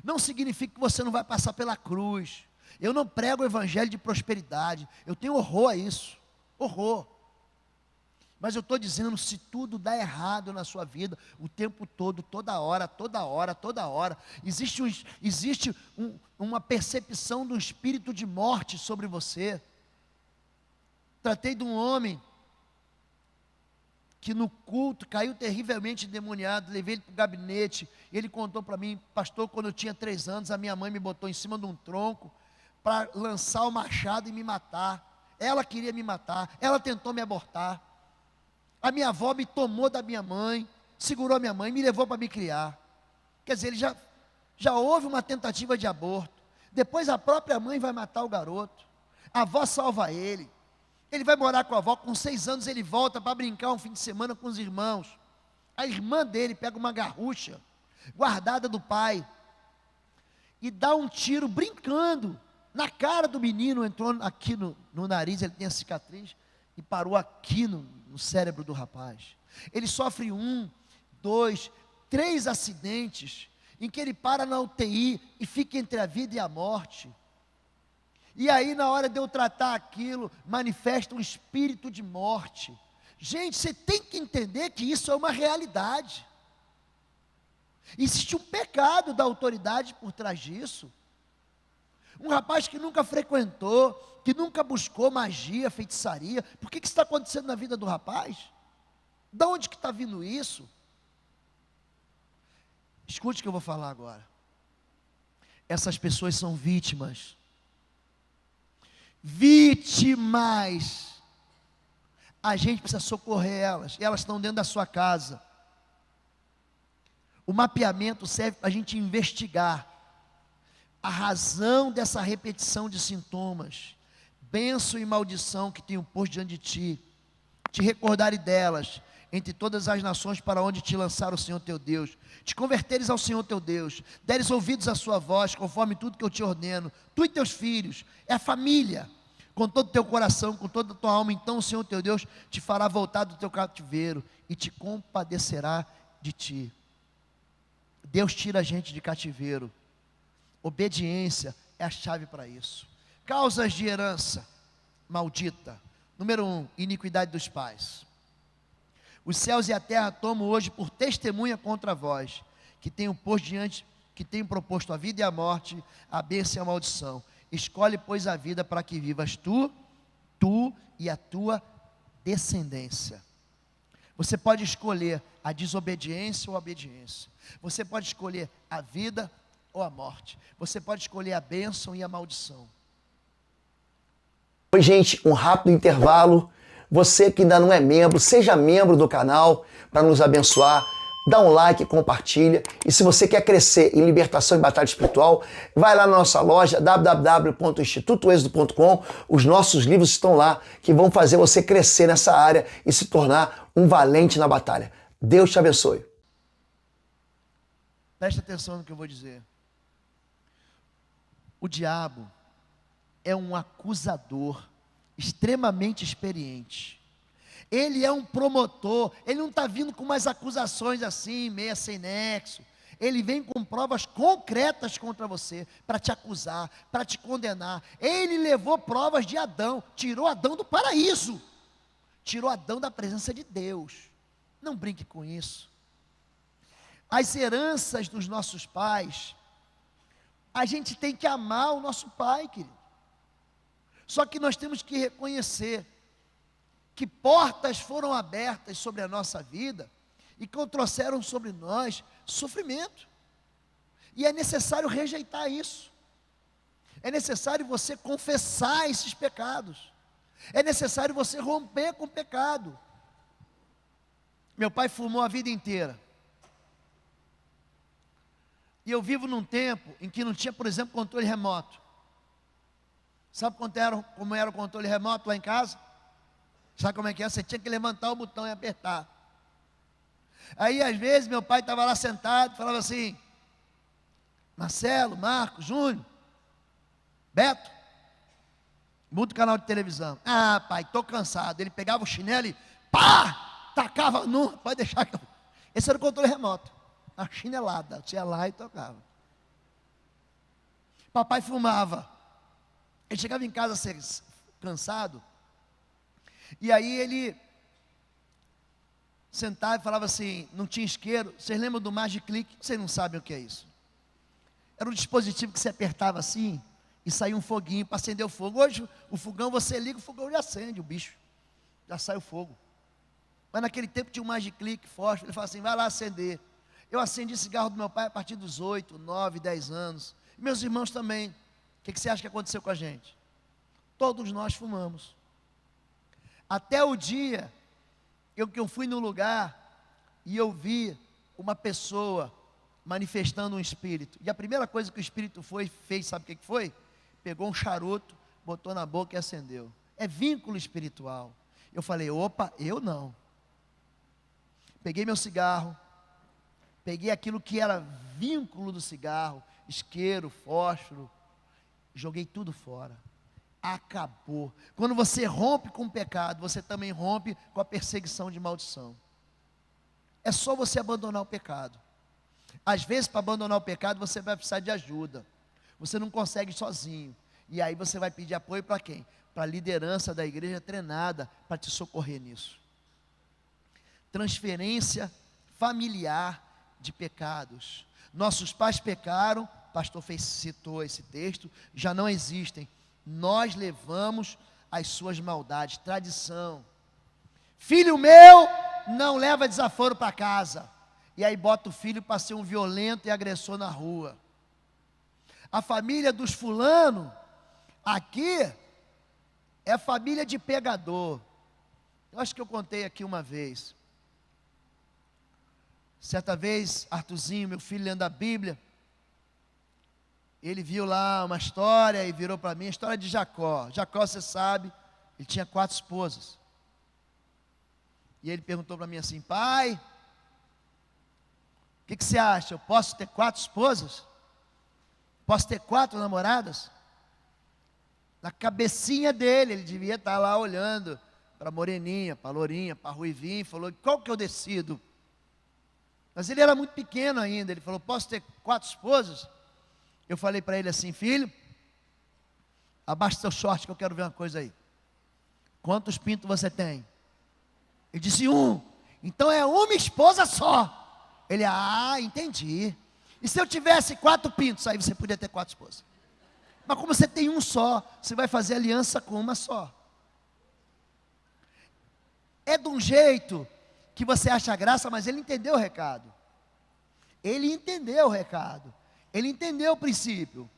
Não significa que você não vai passar pela cruz. Eu não prego o evangelho de prosperidade. Eu tenho horror a isso. Horror. Mas eu estou dizendo, se tudo dá errado na sua vida, o tempo todo, toda hora, existe uma percepção do espírito de morte sobre você. Tratei de um homem que no culto caiu terrivelmente endemoniado, levei ele para o gabinete, e ele contou para mim: pastor, quando eu tinha 3 anos, a minha mãe me botou em cima de um tronco, para lançar o machado e me matar. Ela queria me matar, ela tentou me abortar. A minha avó me tomou da minha mãe, segurou a minha mãe, me levou para me criar. Quer dizer, ele já houve uma tentativa de aborto. Depois a própria mãe vai matar o garoto. A avó salva ele. Ele vai morar com a avó, com 6 anos ele volta para brincar um fim de semana com os irmãos. A irmã dele pega uma garrucha, guardada do pai, e dá um tiro brincando na cara do menino. Entrou aqui no nariz, ele tem a cicatriz, e parou aqui no cérebro do rapaz. Ele sofre 1, 2, 3 acidentes, em que ele para na UTI e fica entre a vida e a morte. E aí, na hora de eu tratar aquilo, manifesta um espírito de morte. Gente, você tem que entender que isso é uma realidade. Existe um pecado da autoridade por trás disso. Um rapaz que nunca frequentou, que nunca buscou magia, feitiçaria. Por que isso está acontecendo na vida do rapaz? De onde que está vindo isso? Escute o que eu vou falar agora. Essas pessoas são vítimas. Vítimas. A gente precisa socorrer elas. Elas estão dentro da sua casa. O mapeamento serve para a gente investigar a razão dessa repetição de sintomas, bênção e maldição que tenho posto diante de ti, te recordares delas, entre todas as nações para onde te lançar o Senhor teu Deus, te converteres ao Senhor teu Deus, deres ouvidos à sua voz, conforme tudo que eu te ordeno, tu e teus filhos, é a família, com todo o teu coração, com toda a tua alma, então o Senhor teu Deus te fará voltar do teu cativeiro, e te compadecerá de ti. Deus tira a gente de cativeiro. Obediência é a chave para isso. Causas de herança maldita. Número 1, iniquidade dos pais. Os céus e a terra tomam hoje por testemunha contra vós, que tenho proposto a vida e a morte, a bênção e a maldição. Escolhe, pois, a vida para que vivas tu e a tua descendência. Você pode escolher a desobediência ou a obediência. Você pode escolher a vida ou a morte. Você pode escolher a bênção e a maldição. Oi, gente, um rápido intervalo. Você que ainda não é membro, seja membro do canal para nos abençoar. Dá um like, compartilha. E se você quer crescer em libertação e batalha espiritual, vai lá na nossa loja www.institutoexodo.com. Os nossos livros estão lá que vão fazer você crescer nessa área e se tornar um valente na batalha. Deus te abençoe. Preste atenção no que eu vou dizer. O diabo é um acusador extremamente experiente. Ele é um promotor, ele não está vindo com umas acusações assim, meia sem nexo. Ele vem com provas concretas contra você, para te acusar, para te condenar. Ele levou provas de Adão, tirou Adão do paraíso, tirou Adão da presença de Deus. Não brinque com isso. As heranças dos nossos pais, a gente tem que amar o nosso pai, querido. Só que nós temos que reconhecer que portas foram abertas sobre a nossa vida e que trouxeram sobre nós sofrimento. E é necessário rejeitar isso. É necessário você confessar esses pecados. É necessário você romper com o pecado. Meu pai fumou a vida inteira. E eu vivo num tempo em que não tinha, por exemplo, controle remoto. Sabe como era o controle remoto lá em casa? Sabe como é que é? Você tinha que levantar o botão e apertar. Aí, às vezes, meu pai estava lá sentado e falava assim: Marcelo, Marcos, Júnior, Beto, Muda o canal de televisão. Ah, pai, estou cansado. Ele pegava o chinelo e pá! Tacava no. Pode deixar que eu... Esse era o controle remoto. A chinelada. Você ia lá e tocava. Papai fumava. Ele chegava em casa cansado. E aí ele sentava e falava assim, não tinha isqueiro. Vocês lembram do Magic Click? Vocês não sabem o que é isso. Era um dispositivo que você apertava assim e saía um foguinho para acender o fogo. Hoje o fogão, você liga, o fogão já acende o bicho. Já sai o fogo. Mas naquele tempo tinha um Magic Click forte. Ele falava assim, vai lá acender. Eu acendi cigarro do meu pai a partir dos 8, 9, 10 anos. E meus irmãos também. O que você acha que aconteceu com a gente? Todos nós fumamos. Até o dia que eu fui no lugar e eu vi uma pessoa manifestando um espírito. E a primeira coisa que o espírito fez, sabe o que foi? Pegou um charuto, botou na boca e acendeu. É vínculo espiritual. Eu falei, opa, eu não. Peguei meu cigarro, peguei aquilo que era vínculo do cigarro, isqueiro, fósforo, joguei tudo fora. Acabou. Quando você rompe com o pecado, você também rompe com a perseguição de maldição. É só você abandonar o pecado. Às vezes, para abandonar o pecado, você vai precisar de ajuda. Você não consegue sozinho. E aí você vai pedir apoio para quem? Para a liderança da igreja treinada para te socorrer nisso. Transferência familiar de pecados. Nossos pais pecaram, o pastor citou esse texto, já não existem. Nós levamos as suas maldades, tradição. Filho meu, não leva desaforo para casa. E aí bota o filho para ser um violento e agressor na rua. A família dos fulano, aqui, é família de pegador. Eu acho que eu contei aqui uma vez. Certa vez, Arthurzinho, meu filho, lendo a Bíblia, ele viu lá uma história e virou para mim, a história de Jacó. Jacó, você sabe, ele tinha 4 esposas. E ele perguntou para mim assim, pai, o que você acha? Eu posso ter 4 esposas? Posso ter 4 namoradas? Na cabecinha dele, ele devia estar lá olhando para a moreninha, para a lourinha, para a ruivinha, falou, qual que eu decido? Mas ele era muito pequeno ainda, ele falou, posso ter 4 esposas? Eu falei para ele assim, filho, abaixa seu short que eu quero ver uma coisa aí. Quantos pintos você tem? Ele disse 1. Então é uma esposa só. Ele, entendi. E se eu tivesse 4 pintos, aí você podia ter 4 esposas. Mas como você tem um só, você vai fazer aliança com uma só. É de um jeito que você acha graça, mas ele entendeu o recado. Ele entendeu o recado. Ele entendeu o princípio.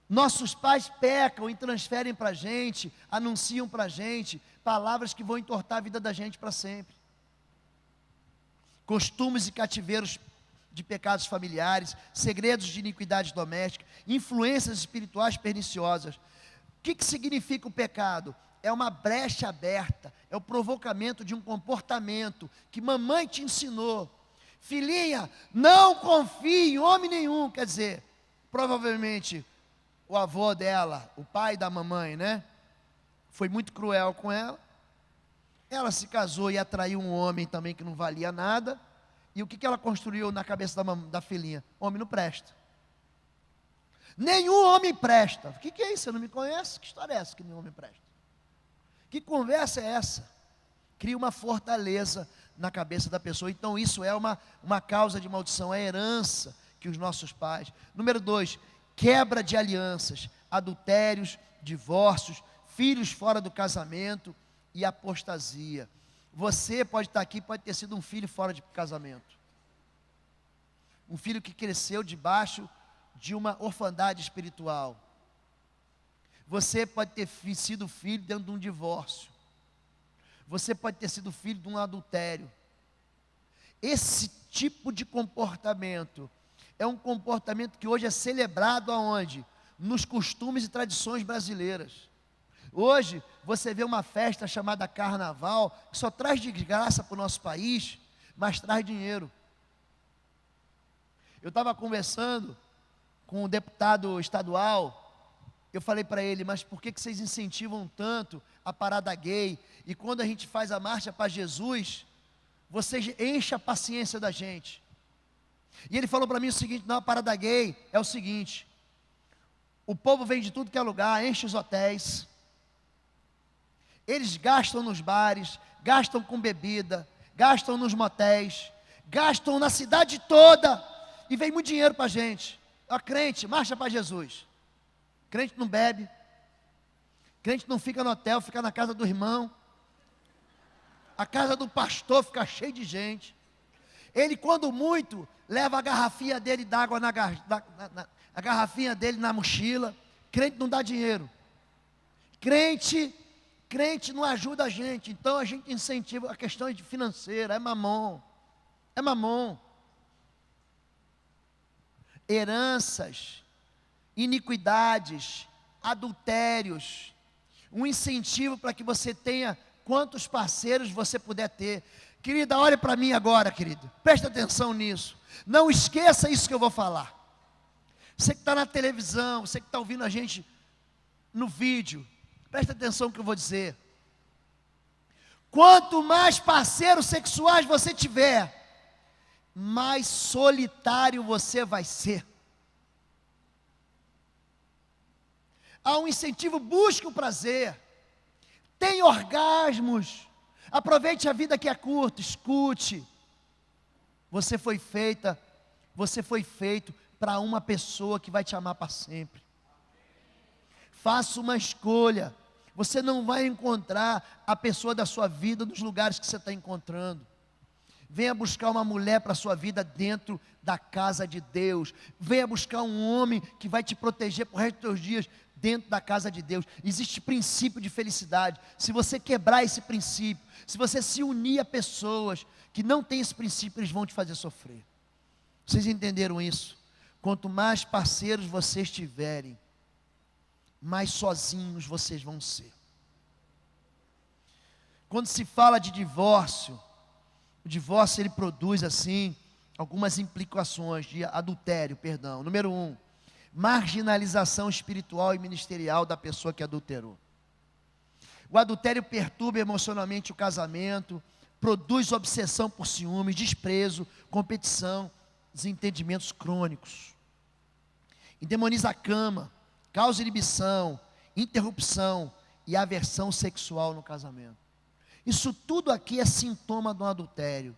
Nossos pais pecam e transferem para a gente, anunciam para a gente palavras que vão entortar a vida da gente para sempre. Costumes e cativeiros de pecados familiares, segredos de iniquidade doméstica, influências espirituais perniciosas. O que significa o pecado? É uma brecha aberta, é o provocamento de um comportamento que mamãe te ensinou. Filhinha, não confie em homem nenhum. Quer dizer, provavelmente o avô dela, o pai da mamãe, né? Foi muito cruel com ela. Ela se casou e atraiu um homem também que não valia nada. E o que ela construiu na cabeça da filhinha? Homem não presta. Nenhum homem presta. O que é isso? Você não me conhece? Que história é essa que nenhum homem presta? Que conversa é essa? Cria uma fortaleza na cabeça da pessoa. Então isso é uma causa de maldição, é herança que os nossos pais. Número 2, quebra de alianças, adultérios, divórcios, filhos fora do casamento e apostasia. Você pode estar aqui, pode ter sido um filho fora de casamento. Um filho que cresceu debaixo de uma orfandade espiritual. Você pode ter sido filho dentro de um divórcio. Você pode ter sido filho de um adultério. Esse tipo de comportamento é um comportamento que hoje é celebrado aonde? Nos costumes e tradições brasileiras. Hoje, você vê uma festa chamada Carnaval, que só traz desgraça para o nosso país, mas traz dinheiro. Eu estava conversando com um deputado estadual, Eu falei para ele, mas por que vocês incentivam tanto a parada gay? E quando a gente faz a marcha para Jesus, vocês enchem a paciência da gente. E ele falou para mim o seguinte: não, a parada gay é o seguinte: o povo vem de tudo que é lugar, enche os hotéis, eles gastam nos bares, gastam com bebida, gastam nos motéis, gastam na cidade toda, e vem muito dinheiro para a gente. Ó, crente, marcha para Jesus. Crente não bebe, crente não fica no hotel, fica na casa do irmão, a casa do pastor fica cheia de gente. Ele, quando muito, leva a garrafinha dele d'água a garrafinha dele na mochila. Crente não dá dinheiro. Crente não ajuda a gente. Então a gente incentiva a questão financeira. É mamon. É mamon. Heranças, iniquidades, adultérios. Um incentivo para que você tenha quantos parceiros você puder ter. Querida, olhe para mim agora, querido. Presta atenção nisso. Não esqueça isso que eu vou falar. Você que está na televisão, você que está ouvindo a gente no vídeo, presta atenção no que eu vou dizer. Quanto mais parceiros sexuais você tiver, mais solitário você vai ser. Há um incentivo, busque o prazer. Tenha orgasmos. Aproveite a vida que é curta, escute. Você foi feito para uma pessoa que vai te amar para sempre. Faça uma escolha. Você não vai encontrar a pessoa da sua vida nos lugares que você está encontrando. Venha buscar uma mulher para a sua vida dentro da casa de Deus. Venha buscar um homem que vai te proteger por resto dos teus dias dentro da casa de Deus. Existe princípio de felicidade. Se você quebrar esse princípio, se você se unir a pessoas que não têm esse princípio, eles vão te fazer sofrer. Vocês entenderam isso? Quanto mais parceiros vocês tiverem, mais sozinhos vocês vão ser. Quando se fala de divórcio, o divórcio ele produz assim algumas implicações de adultério, perdão. Número 1, marginalização espiritual e ministerial da pessoa que adulterou. O adultério perturba emocionalmente o casamento, produz obsessão por ciúmes, desprezo, competição, desentendimentos crônicos. Endemoniza a cama, causa inibição, interrupção e aversão sexual no casamento. Isso tudo aqui é sintoma do adultério.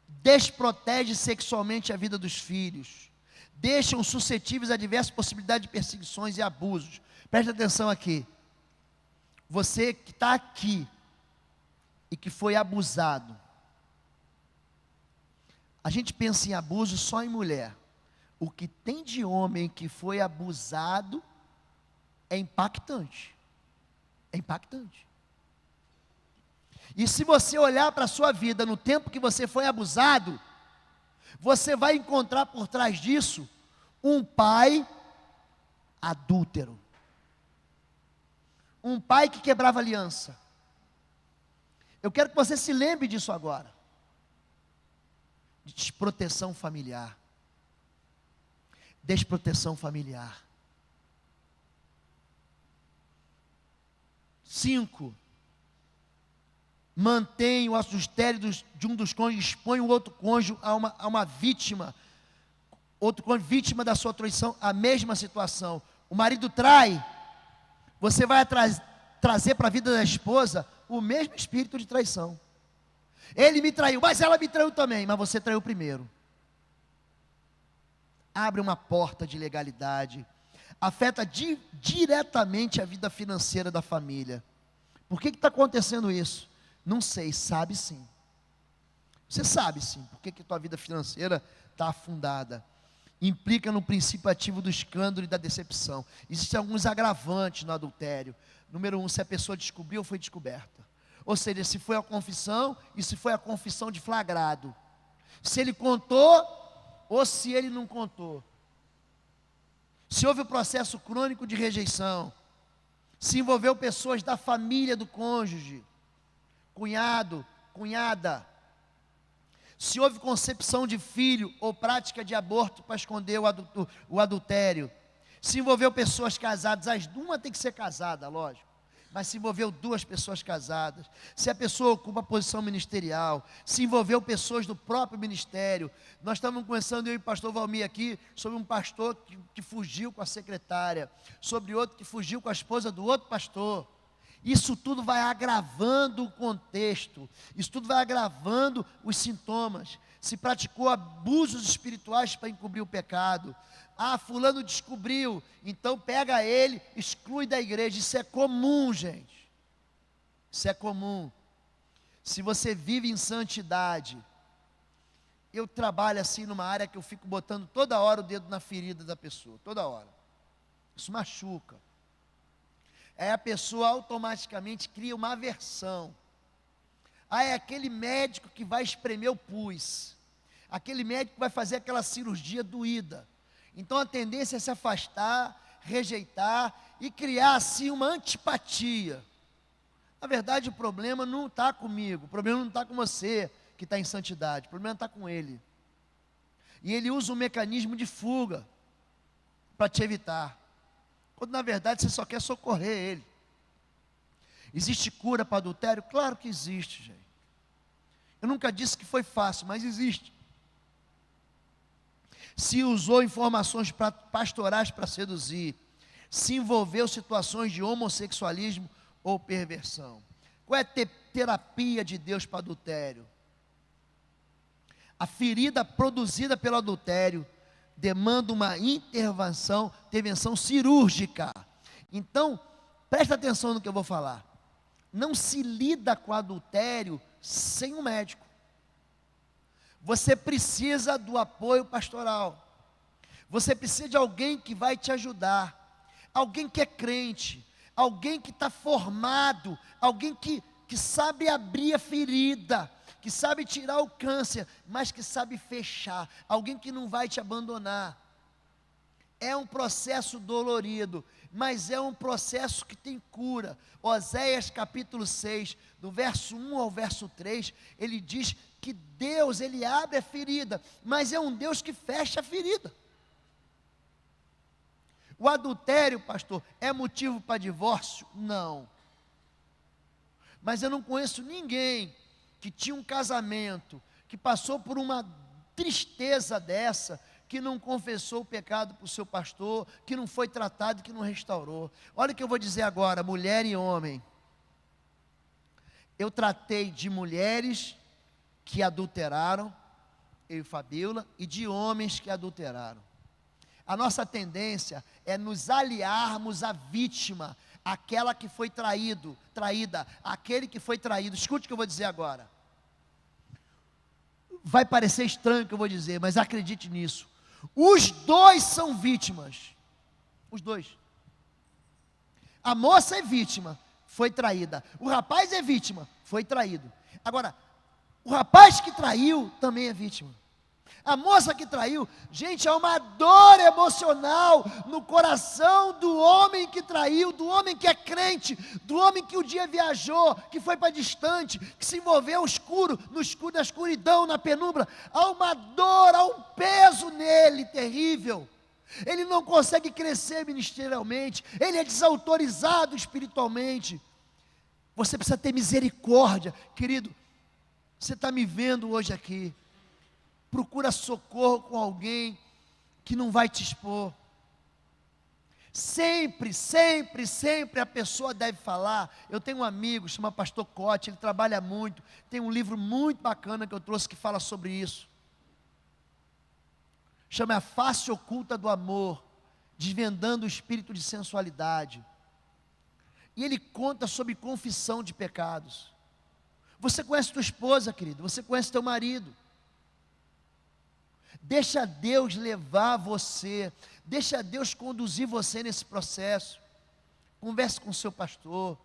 Desprotege sexualmente a vida dos filhos. Deixam suscetíveis a diversas possibilidades de perseguições e abusos. Preste atenção aqui. Você que está aqui e que foi abusado. A gente pensa em abuso só em mulher. O que tem de homem que foi abusado é impactante. É impactante. E se você olhar para a sua vida no tempo que você foi abusado, você vai encontrar por trás disso um pai adúltero. Um pai que quebrava aliança. Eu quero que você se lembre disso agora. Desproteção familiar. Desproteção familiar. 5. Mantém o adultério de um dos cônjuges, expõe o outro cônjuge a uma vítima, outro cônjuge vítima da sua traição, a mesma situação. O marido trai, você vai trazer para a vida da esposa o mesmo espírito de traição. Ele me traiu, mas ela me traiu também, mas você traiu primeiro. Abre uma porta de ilegalidade, afeta diretamente a vida financeira da família. Por que está acontecendo isso? Não sei, sabe sim. Você sabe sim, por que tua vida financeira está afundada. Implica no princípio ativo do escândalo e da decepção. Existem alguns agravantes no adultério. Número 1, se a pessoa descobriu ou foi descoberta. Ou seja, se foi a confissão e se foi a confissão de flagrado. Se ele contou ou se ele não contou. Se houve o processo crônico de rejeição. Se envolveu pessoas da família do cônjuge. Cunhado, cunhada. Se houve concepção de filho ou prática de aborto para esconder o adultério. Se envolveu pessoas casadas, uma tem que ser casada, lógico. Mas se envolveu duas pessoas casadas, se a pessoa ocupa posição ministerial, se envolveu pessoas do próprio ministério. Nós estamos conversando, eu e o pastor Valmir aqui, sobre um pastor que fugiu com a secretária, sobre outro que fugiu com a esposa do outro pastor. Isso tudo vai agravando o contexto, isso tudo vai agravando os sintomas. Se praticou abusos espirituais para encobrir o pecado. Ah, fulano descobriu, então pega ele, exclui da igreja. Isso é comum, gente. Isso é comum. Se você vive em santidade, eu trabalho assim numa área que eu fico botando toda hora o dedo na ferida da pessoa, toda hora. Isso machuca. Aí a pessoa automaticamente cria uma aversão. Ah, é aquele médico que vai espremer o pus, aquele médico que vai fazer aquela cirurgia doída. Então a tendência é se afastar, rejeitar e criar assim uma antipatia. Na verdade o problema não está comigo, o problema não está com você que está em santidade, o problema está com ele. E ele usa um mecanismo de fuga para te evitar, quando na verdade você só quer socorrer ele. Existe cura para adultério? Claro que existe, gente. Eu nunca disse que foi fácil, mas existe. Se usou informações pastorais para seduzir, se envolveu em situações de homossexualismo ou perversão. Qual é a terapia de Deus para adultério? A ferida produzida pelo adultério demanda uma intervenção cirúrgica. Então, presta atenção no que eu vou falar. Não se lida com adultério sem um médico. Você precisa do apoio pastoral. Você precisa de alguém que vai te ajudar. Alguém que é crente. Alguém que está formado. Alguém que sabe abrir a ferida. Que sabe tirar o câncer, mas que sabe fechar. Alguém que não vai te abandonar. É um processo dolorido, mas é um processo que tem cura. Oséias capítulo 6, do verso 1 ao verso 3, ele diz que Deus, ele abre a ferida, mas é um Deus que fecha a ferida. O adultério, pastor, é motivo para divórcio? Não. Mas eu não conheço ninguém que tinha um casamento, que passou por uma tristeza dessa, que não confessou o pecado para o seu pastor, que não foi tratado, que não restaurou. Olha o que eu vou dizer agora, mulher e homem. Eu tratei de mulheres que adulteraram, eu e Fabíola, e de homens que adulteraram. A nossa tendência é nos aliarmos à vítima, aquela que foi traída, aquele que foi traído. Escute o que eu vou dizer agora. Vai parecer estranho o que eu vou dizer, mas acredite nisso. Os dois são vítimas. Os dois. A moça é vítima, foi traída. O rapaz é vítima, foi traído. Agora, o rapaz que traiu também é vítima. A moça que traiu, gente, há uma dor emocional no coração do homem que traiu, do homem que é crente, do homem que um dia viajou, que foi para distante, que se envolveu no escuro da escuridão, na penumbra. Há uma dor, há um peso nele terrível. Ele não consegue crescer ministerialmente, ele é desautorizado espiritualmente. Você precisa ter misericórdia, querido. Você está me vendo hoje aqui. Procura socorro com alguém que não vai te expor. Sempre, sempre, sempre a pessoa deve falar. Eu tenho um amigo, chama Pastor Cote, ele trabalha muito. Tem um livro muito bacana que eu trouxe que fala sobre isso. Chama A Face Oculta do Amor, desvendando o espírito de sensualidade. E ele conta sobre confissão de pecados. Você conhece tua esposa, querido, você conhece teu marido. Deixa Deus levar você, deixa Deus conduzir você nesse processo. Converse com o seu pastor.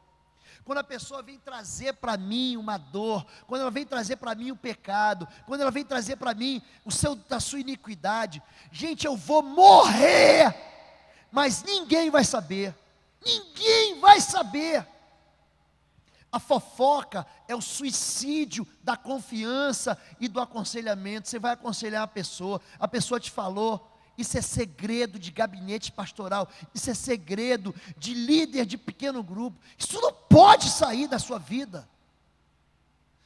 Quando a pessoa vem trazer para mim uma dor, quando ela vem trazer para mim o pecado, quando ela vem trazer para mim a sua iniquidade, gente, eu vou morrer, mas ninguém vai saber. Ninguém vai saber. A fofoca é o suicídio da confiança e do aconselhamento. Você vai aconselhar a pessoa te falou, Isso é segredo de gabinete pastoral. Isso é segredo de líder de pequeno grupo. Isso não pode sair da sua vida.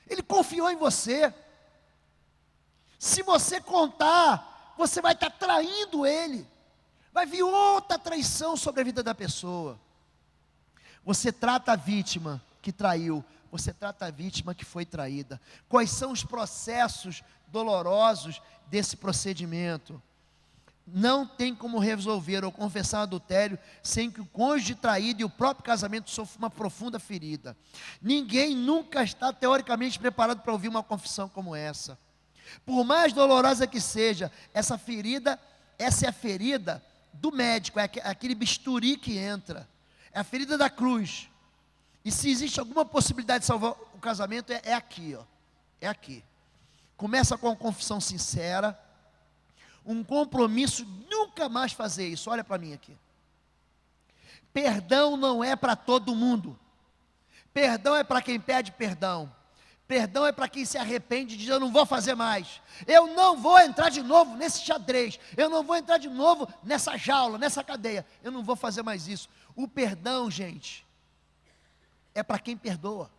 Ele confiou em você. Se você contar, você vai estar traindo ele. Vai vir outra traição sobre a vida da pessoa. Você trata a vítima que traiu. Você trata a vítima que foi traída. Quais são os processos dolorosos desse procedimento? Não tem como resolver ou confessar adultério sem que o cônjuge traído e o próprio casamento sofram uma profunda ferida. Ninguém nunca está teoricamente preparado para ouvir uma confissão como essa. Por mais dolorosa que seja, essa é a ferida do médico, é aquele bisturi que entra, é a ferida da cruz. E se existe alguma possibilidade de salvar o casamento, é aqui, ó. É aqui. Começa com uma confissão sincera, um compromisso, nunca mais fazer isso. Olha para mim aqui. Perdão não é para todo mundo. Perdão é para quem pede perdão. Perdão é para quem se arrepende e diz: eu não vou fazer mais. Eu não vou entrar de novo nesse xadrez. Eu não vou entrar de novo nessa jaula, nessa cadeia. Eu não vou fazer mais isso. O perdão, gente, é para quem perdoa.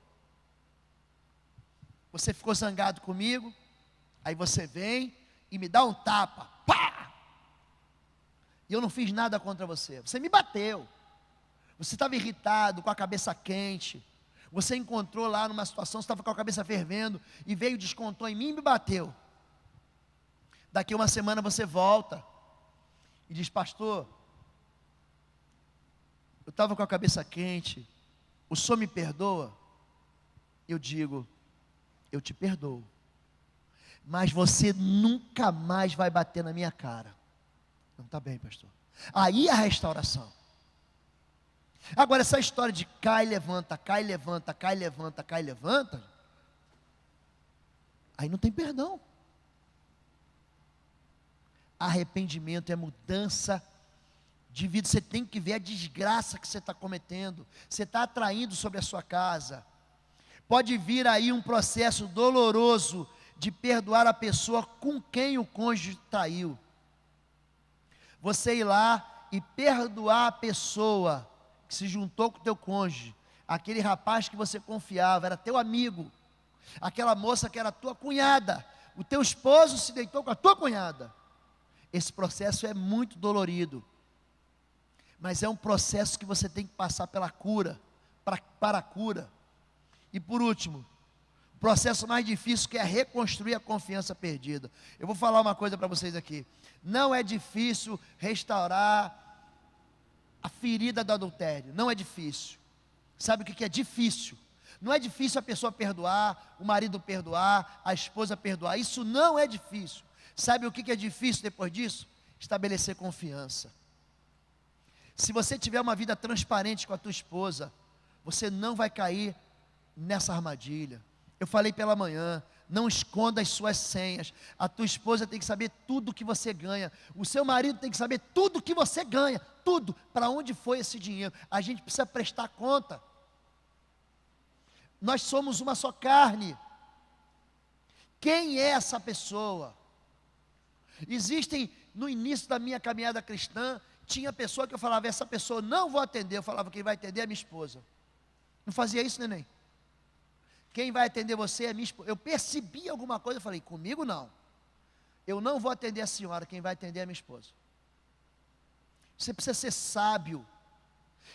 Você ficou zangado comigo, aí você vem e me dá um tapa, pá! E eu não fiz nada contra você. Você me bateu. Você estava irritado, com a cabeça quente. Você encontrou lá numa situação, você estava com a cabeça fervendo e veio, descontou em mim e me bateu. Daqui uma semana você volta e diz: pastor, eu estava com a cabeça quente, o senhor me perdoa? Eu digo: eu te perdoo, mas você nunca mais vai bater na minha cara. Não está bem, pastor. Aí a restauração. Agora, essa história de cai, levanta, cai, levanta, cai, levanta, cai, levanta, aí não tem perdão. Arrependimento é mudança de vida. Você tem que ver a desgraça que você está cometendo. Você está atraindo sobre a sua casa. Pode vir aí um processo doloroso de perdoar a pessoa com quem o cônjuge traiu. Você ir lá e perdoar a pessoa que se juntou com o teu cônjuge, aquele rapaz que você confiava, era teu amigo, aquela moça que era tua cunhada, o teu esposo se deitou com a tua cunhada. Esse processo é muito dolorido, mas é um processo que você tem que passar pela cura, para a cura. E por último, o processo mais difícil, que é reconstruir a confiança perdida. Eu vou falar uma coisa para vocês aqui: não é difícil restaurar a ferida do adultério, não é difícil. Sabe o que é difícil? Não é difícil a pessoa perdoar, o marido perdoar, a esposa perdoar. Isso não é difícil. Sabe o que é difícil depois disso? Estabelecer confiança. Se você tiver uma vida transparente com a tua esposa, você não vai cair nessa armadilha. Eu falei pela manhã: não esconda as suas senhas. A tua esposa tem que saber tudo que você ganha. O seu marido tem que saber tudo que você ganha. Tudo. Para onde foi esse dinheiro? A gente precisa prestar conta. Nós somos uma só carne. Quem é essa pessoa? Existem, no início da minha caminhada cristã, tinha pessoa que eu falava: essa pessoa não vou atender. Eu falava: quem vai atender é minha esposa. Não fazia isso, neném? Quem vai atender você é minha esposa. Eu percebi alguma coisa, eu falei: comigo não. Eu não vou atender a senhora, quem vai atender é minha esposa. Você precisa ser sábio.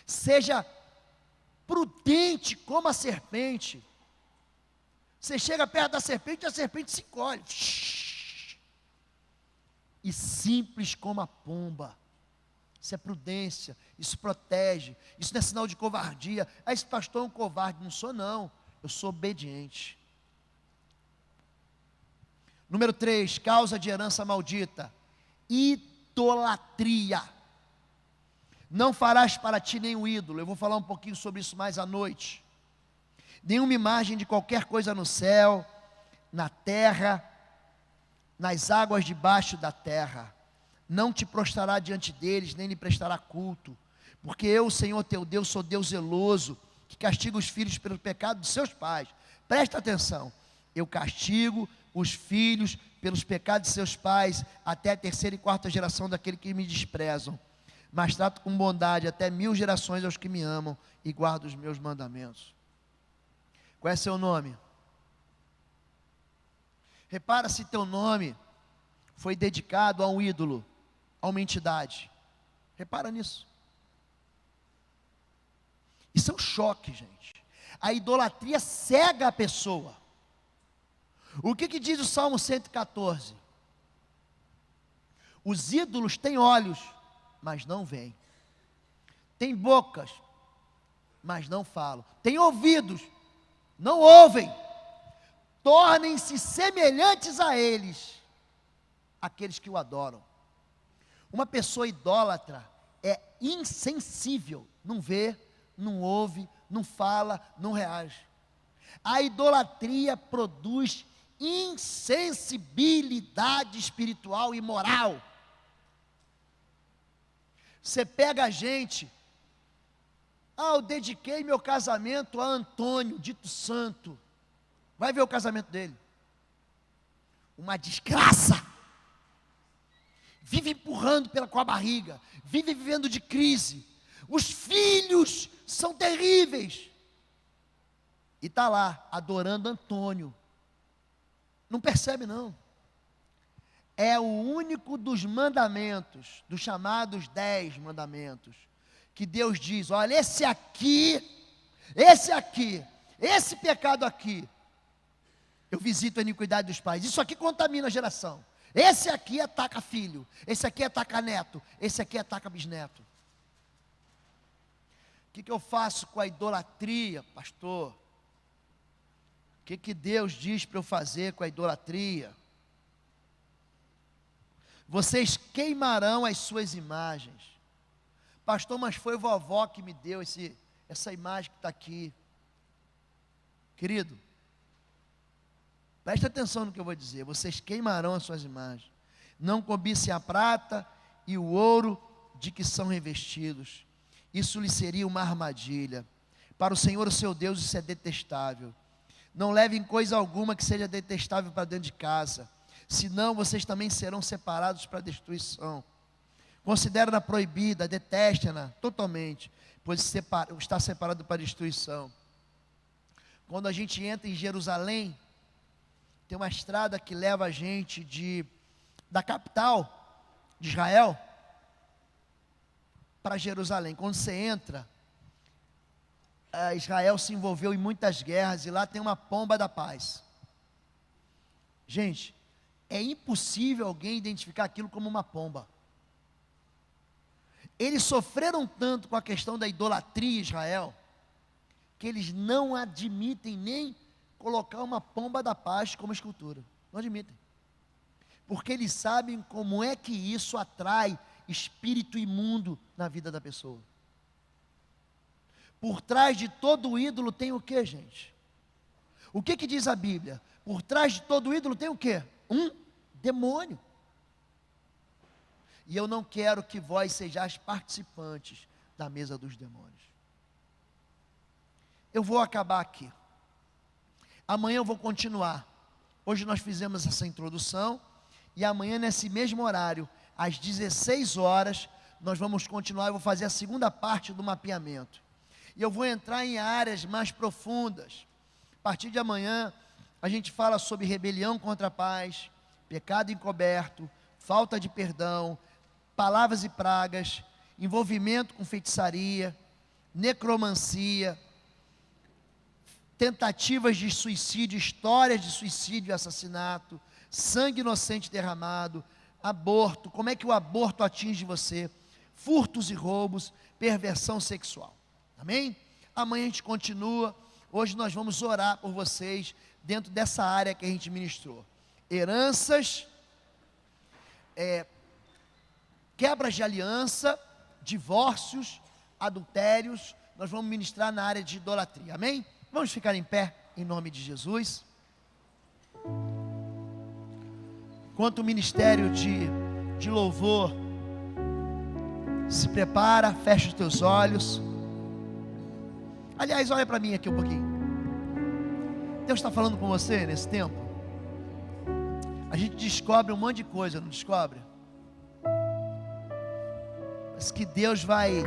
Seja prudente como a serpente. Você chega perto da serpente e a serpente se encolhe. E simples como a pomba. Isso é prudência, isso protege. Isso não é sinal de covardia. Ah, esse pastor é um covarde. Não sou, não. Eu sou obediente. Número 3, causa de herança maldita: idolatria. Não farás para ti nenhum ídolo. Eu vou falar um pouquinho sobre isso mais à noite. Nenhuma imagem de qualquer coisa no céu, na terra, nas águas debaixo da terra. Não te prostrará diante deles, nem lhe prestará culto. Porque eu, o Senhor teu Deus, sou Deus zeloso, que castiga os filhos pelo pecado de seus pais. Presta atenção: eu castigo os filhos pelos pecados de seus pais, até a terceira e quarta geração daquele que me desprezam. Mas trato com bondade até 1000 gerações aos que me amam e guardam os meus mandamentos. Qual é seu nome? Repara se teu nome foi dedicado a um ídolo, a uma entidade. Repara nisso. Isso é um choque, gente. A idolatria cega a pessoa. O que diz o Salmo 114? Os ídolos têm olhos, mas não veem. Têm bocas, mas não falam. Têm ouvidos, não ouvem. Tornem-se semelhantes a eles, aqueles que o adoram. Uma pessoa idólatra é insensível, não vê, não ouve, não fala, não reage. A idolatria produz insensibilidade espiritual e moral. Você pega a gente, eu dediquei meu casamento a Antônio, dito santo. Vai ver o casamento dele. Uma desgraça. Vive empurrando com a barriga, vive vivendo de crise. Os filhos são terríveis. E está lá, adorando Antônio. Não percebe não. É o único dos mandamentos, dos chamados 10 mandamentos, que Deus diz, olha, esse pecado aqui, eu visito a iniquidade dos pais. Isso aqui contamina a geração. Esse aqui ataca filho, esse aqui ataca neto, esse aqui ataca bisneto. O que eu faço com a idolatria, pastor? O que Deus diz para eu fazer com a idolatria? Vocês queimarão as suas imagens. Pastor, mas foi vovó que me deu essa imagem que está aqui. Querido, preste atenção no que eu vou dizer. Vocês queimarão as suas imagens. Não cobicem a prata e o ouro de que são revestidos. Isso lhe seria uma armadilha. Para o Senhor, o seu Deus, isso é detestável. Não levem coisa alguma que seja detestável para dentro de casa, senão vocês também serão separados para destruição. Considera-na proibida, deteste-na totalmente, pois está separado para destruição. Quando a gente entra em Jerusalém, tem uma estrada que leva a gente da capital de Israel para Jerusalém. Quando você entra, Israel se envolveu em muitas guerras e lá tem uma pomba da paz. Gente, é impossível alguém identificar aquilo como uma pomba. Eles sofreram tanto com a questão da idolatria em Israel, que eles não admitem nem colocar uma pomba da paz como escultura. Não admitem. Porque eles sabem como é que isso atrai espírito imundo na vida da pessoa. Por trás de todo ídolo tem o que, gente? O que diz a Bíblia? Por trás de todo ídolo tem o que? Um demônio. E eu não quero que vós sejais participantes da mesa dos demônios. Eu vou acabar aqui. Amanhã eu vou continuar. Hoje nós fizemos essa introdução. E amanhã, nesse mesmo horário, às 16 horas, nós vamos continuar. Eu vou fazer a segunda parte do mapeamento. E eu vou entrar em áreas mais profundas. A partir de amanhã, a gente fala sobre rebelião contra a paz, pecado encoberto, falta de perdão, palavras e pragas, envolvimento com feitiçaria, necromancia, tentativas de suicídio, histórias de suicídio e assassinato, sangue inocente derramado, aborto, como é que o aborto atinge você, furtos e roubos, perversão sexual. Amém? Amanhã a gente continua. Hoje nós vamos orar por vocês dentro dessa área que a gente ministrou. Heranças, quebras de aliança, divórcios, adultérios. Nós vamos ministrar na área de idolatria. Amém? Vamos ficar em pé em nome de Jesus. Enquanto o ministério de louvor se prepara, fecha os teus olhos. Aliás, olha para mim aqui um pouquinho. Deus está falando com você nesse tempo? A gente descobre um monte de coisa, não descobre? Mas que Deus vai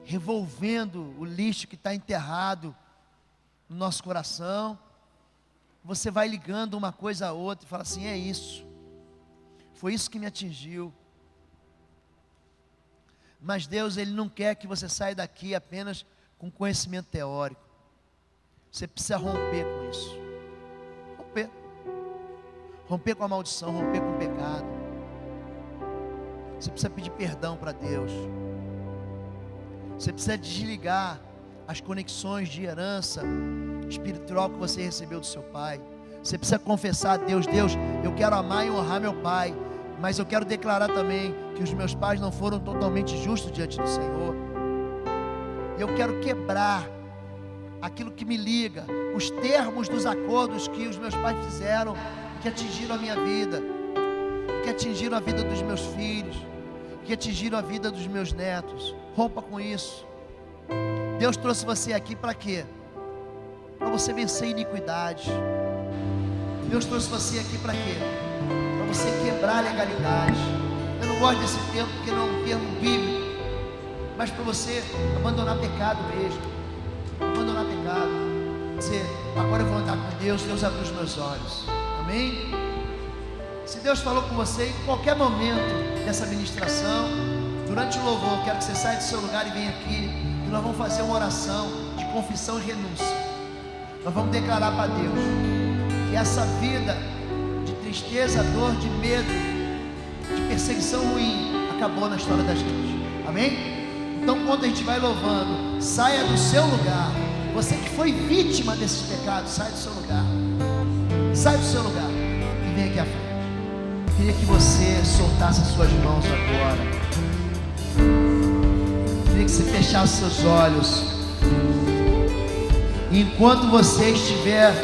revolvendo o lixo que está enterrado no nosso coração. Você vai ligando uma coisa a outra e fala assim: é isso, foi isso que me atingiu. Mas Deus, Ele não quer que você saia daqui apenas com conhecimento teórico. Você precisa romper com isso. Romper com a maldição, romper com o pecado. Você precisa pedir perdão para Deus. Você precisa desligar as conexões de herança espiritual que você recebeu do seu pai. Você precisa confessar a Deus: Deus, eu quero amar e honrar meu pai, mas eu quero declarar também que os meus pais não foram totalmente justos diante do Senhor. Eu quero quebrar aquilo que me liga, os termos dos acordos que os meus pais fizeram, que atingiram a minha vida, que atingiram a vida dos meus filhos, que atingiram a vida dos meus netos. Rompa com isso. Deus trouxe você aqui para quê? Para você vencer a iniquidade. Deus trouxe você aqui para quê? Para você quebrar a legalidade. Eu não gosto desse termo porque não é um termo bíblico, mas para você abandonar pecado mesmo. Abandonar pecado. Dizer: agora eu vou andar com Deus. Deus abriu os meus olhos. Amém? Se Deus falou com você em qualquer momento dessa ministração, durante o louvor, eu quero que você saia do seu lugar e venha aqui, e nós vamos fazer uma oração de confissão e renúncia. Nós vamos declarar para Deus que essa vida de tristeza, dor, de medo, de perseguição ruim acabou na história da gente. Amém? Então, quando a gente vai louvando, saia do seu lugar. Você que foi vítima desses pecados, sai do seu lugar. Sai do seu lugar e vem aqui à frente. Eu queria que você soltasse as suas mãos agora. Eu queria que você fechasse seus olhos. E enquanto você estiver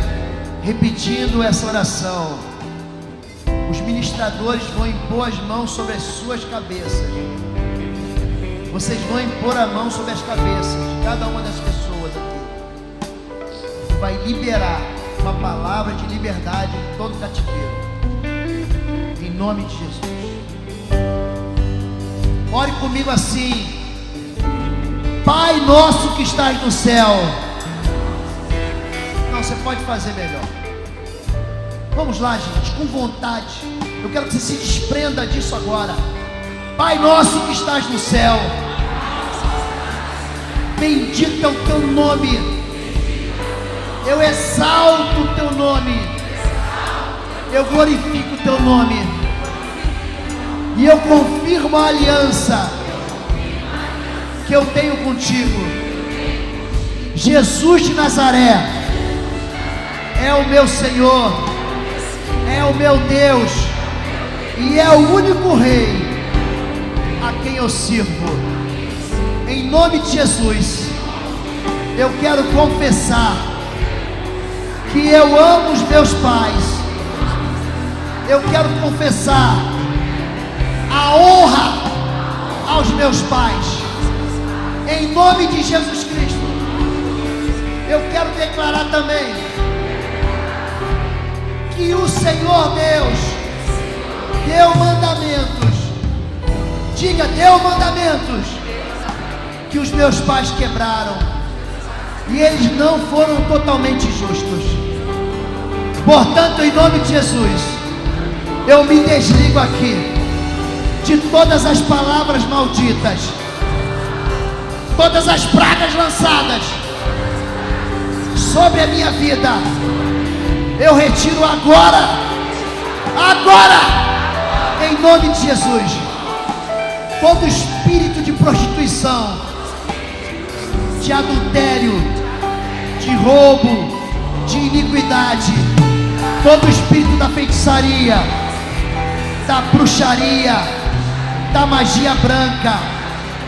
repetindo essa oração, os ministradores vão impor as mãos sobre as suas cabeças. Vocês vão impor a mão sobre as cabeças de cada uma das pessoas aqui. Vai liberar uma palavra de liberdade em todo cativeiro. Em nome de Jesus. Ore comigo assim: Pai nosso que estás no céu. Não, você pode fazer melhor. Vamos lá, gente, com vontade. Eu quero que você se desprenda disso agora. Pai nosso que estás no céu, bendito é o teu nome. Eu exalto o teu nome. Eu glorifico o teu nome. E eu confirmo a aliança que eu tenho contigo. Jesus de Nazaré é o meu Senhor, é o meu Deus, e é o único Rei a quem eu sirvo. Em nome de Jesus, eu quero confessar que eu amo os meus pais. Eu quero confessar a honra aos meus pais. Em nome de Jesus Cristo, eu quero declarar também que o Senhor Deus deu mandamentos. Diga: deu mandamentos que os meus pais quebraram, e eles não foram totalmente justos. Portanto, em nome de Jesus, eu me desligo aqui de todas as palavras malditas, todas as pragas lançadas sobre a minha vida. Eu retiro agora, em nome de Jesus, todo espírito de prostituição, de adultério, de roubo, de iniquidade, todo espírito da feitiçaria, da bruxaria, da magia branca,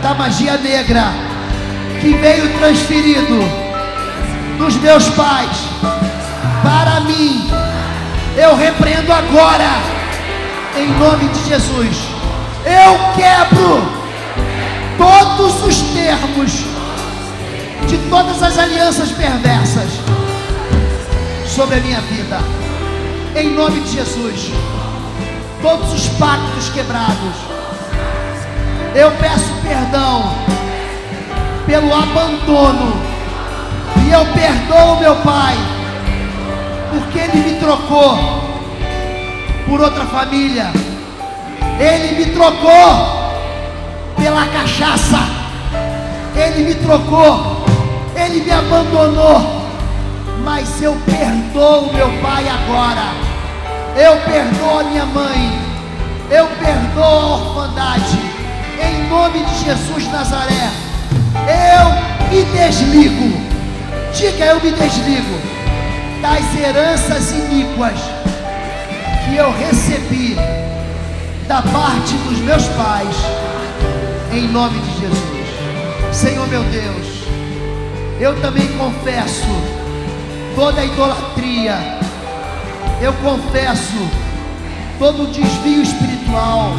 da magia negra, que veio transferido dos meus pais para mim, eu repreendo agora, em nome de Jesus. Eu quebro todos os termos de todas as alianças perversas sobre a minha vida. Em nome de Jesus. Todos os pactos quebrados. Eu peço perdão pelo abandono. E eu perdoo meu pai, porque ele me trocou por outra família. Ele me trocou pela cachaça. Ele me trocou. Ele me abandonou. Mas eu perdoo meu pai agora. Eu perdoo a minha mãe. Eu perdoo a orfandade. Em nome de Jesus Nazaré. Eu me desligo. Diga, eu me desligo das heranças iníquas que eu recebi da parte dos meus pais. Em nome de Jesus. Senhor meu Deus, eu também confesso toda a idolatria. Eu confesso todo o desvio espiritual,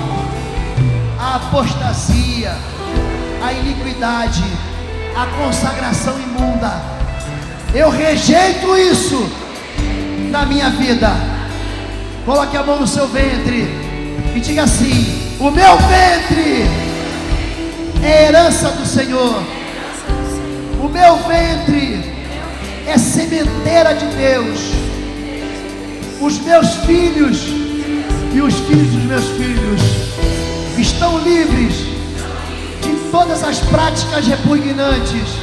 a apostasia, a iniquidade, a consagração imunda. Eu rejeito isso na minha vida. Coloque a mão no seu ventre e diga assim: o meu ventre é herança do Senhor. O meu ventre é sementeira de Deus. Os meus filhos e os filhos dos meus filhos estão livres de todas as práticas repugnantes.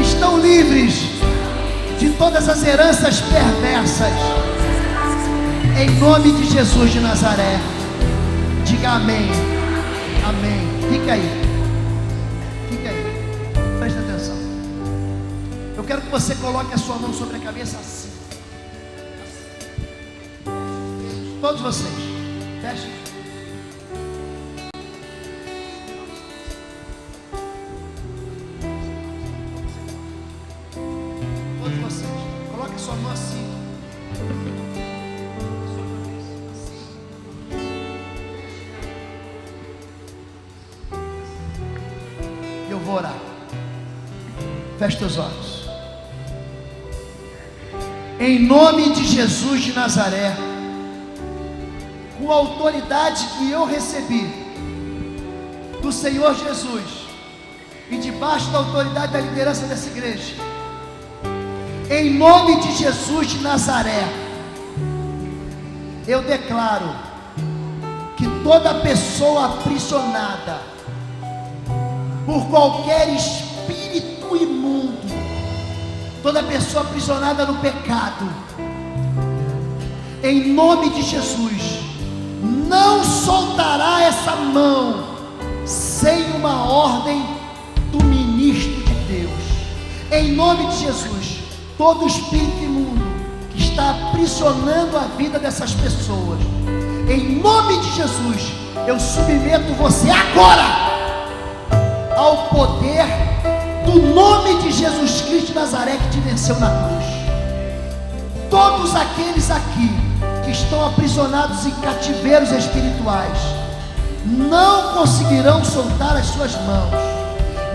Estão livres de todas as heranças perversas. Em nome de Jesus de Nazaré. Diga amém. Amém. Fica aí. Fica aí. Presta atenção. Eu quero que você coloque a sua mão sobre a cabeça assim. Todos vocês. Feche. Todos vocês. Coloque a sua mão assim. Eu vou orar. Feche teus olhos. Em nome de Jesus de Nazaré, com a autoridade que eu recebi do Senhor Jesus e debaixo da autoridade da liderança dessa igreja, em nome de Jesus de Nazaré, eu declaro que toda pessoa aprisionada por qualquer espírito imundo, toda pessoa aprisionada no pecado, em nome de Jesus, não soltará essa mão sem uma ordem do ministro de Deus. Em nome de Jesus, todo espírito imundo que está aprisionando a vida dessas pessoas, em nome de Jesus, eu submeto você agora ao poder do nome de Jesus Cristo de Nazaré, que te venceu na cruz. Todos aqueles aqui que estão aprisionados em cativeiros espirituais não conseguirão soltar as suas mãos,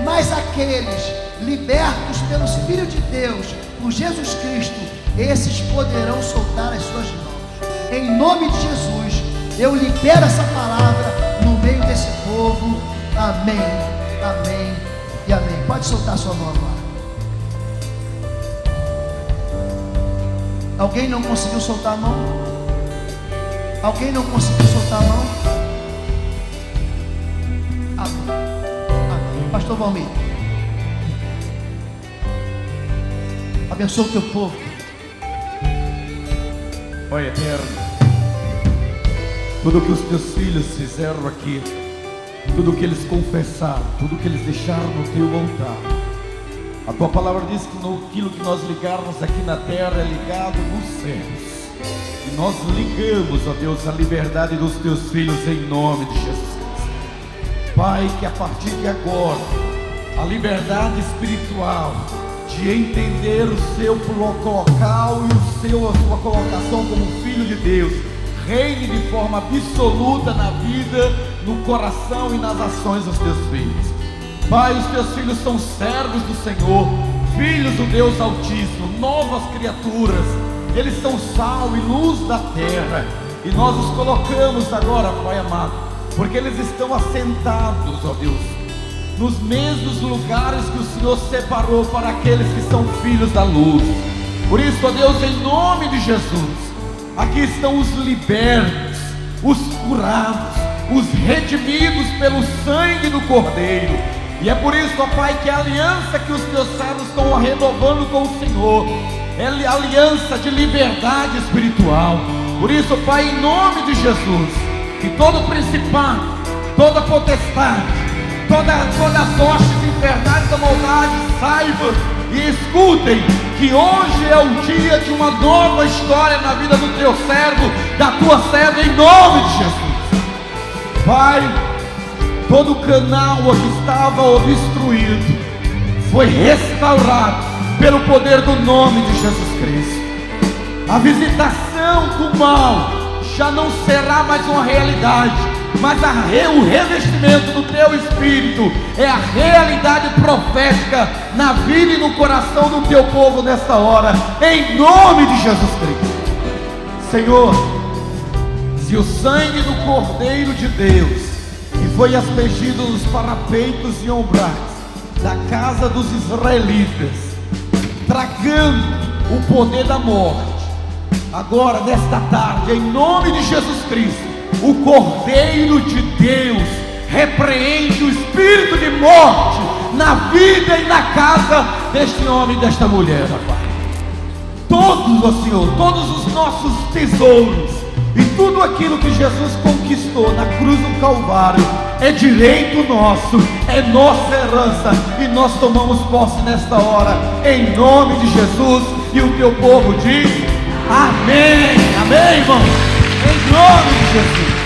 mas aqueles libertos pelos Filhos de Deus, por Jesus Cristo, esses poderão soltar as suas mãos. Em nome de Jesus, eu libero essa palavra no meio desse povo. Amém, amém e amém. Pode soltar sua mão agora. Alguém não conseguiu soltar a mão? Alguém não conseguiu soltar a mão? Amém. Amém. Pastor Valmir, abençoa o teu povo. Pai eterno, tudo que os teus filhos fizeram aqui, tudo que eles confessaram, tudo que eles deixaram no teu altar, a tua palavra diz que aquilo que nós ligarmos aqui na terra é ligado nos céus. E nós ligamos, ó Deus, a liberdade dos teus filhos em nome de Jesus Cristo. Pai, que a partir de agora, a liberdade espiritual de entender o seu local e a sua colocação como filho de Deus reine de forma absoluta na vida, no coração e nas ações dos teus filhos. Pai, os teus filhos são servos do Senhor, filhos do Deus Altíssimo, novas criaturas, eles são sal e luz da terra, e nós os colocamos agora, Pai amado, porque eles estão assentados, ó Deus, nos mesmos lugares que o Senhor separou para aqueles que são filhos da luz. Por isso, ó Deus, em nome de Jesus, aqui estão os libertos, os curados, os redimidos pelo sangue do Cordeiro. E é por isso, ó Pai, que a aliança que os teus servos estão renovando com o Senhor é a aliança de liberdade espiritual. Por isso, Pai, em nome de Jesus, que todo principado, toda potestade, todas as hostes infernais da maldade saibam e escutem que hoje é o dia de uma nova história na vida do teu servo, da tua serva, em nome de Jesus. Pai, todo canal que estava obstruído foi restaurado pelo poder do nome de Jesus Cristo. A visitação do mal já não será mais uma realidade, mas o revestimento do teu Espírito é a realidade profética na vida e no coração do teu povo nesta hora, em nome de Jesus Cristo. Senhor, se o sangue do Cordeiro de Deus, que foi aspergido nos parapeitos e umbrais da casa dos israelitas, tragando o poder da morte, agora nesta tarde, em nome de Jesus Cristo, o Cordeiro de Deus repreende o espírito de morte na vida e na casa deste homem e desta mulher, Pai. Todos, ó Senhor, todos os nossos tesouros e tudo aquilo que Jesus conquistou na cruz do Calvário é direito nosso, é nossa herança, e nós tomamos posse nesta hora, em nome de Jesus. E o teu povo diz amém, amém, irmão, em nome de Jesus.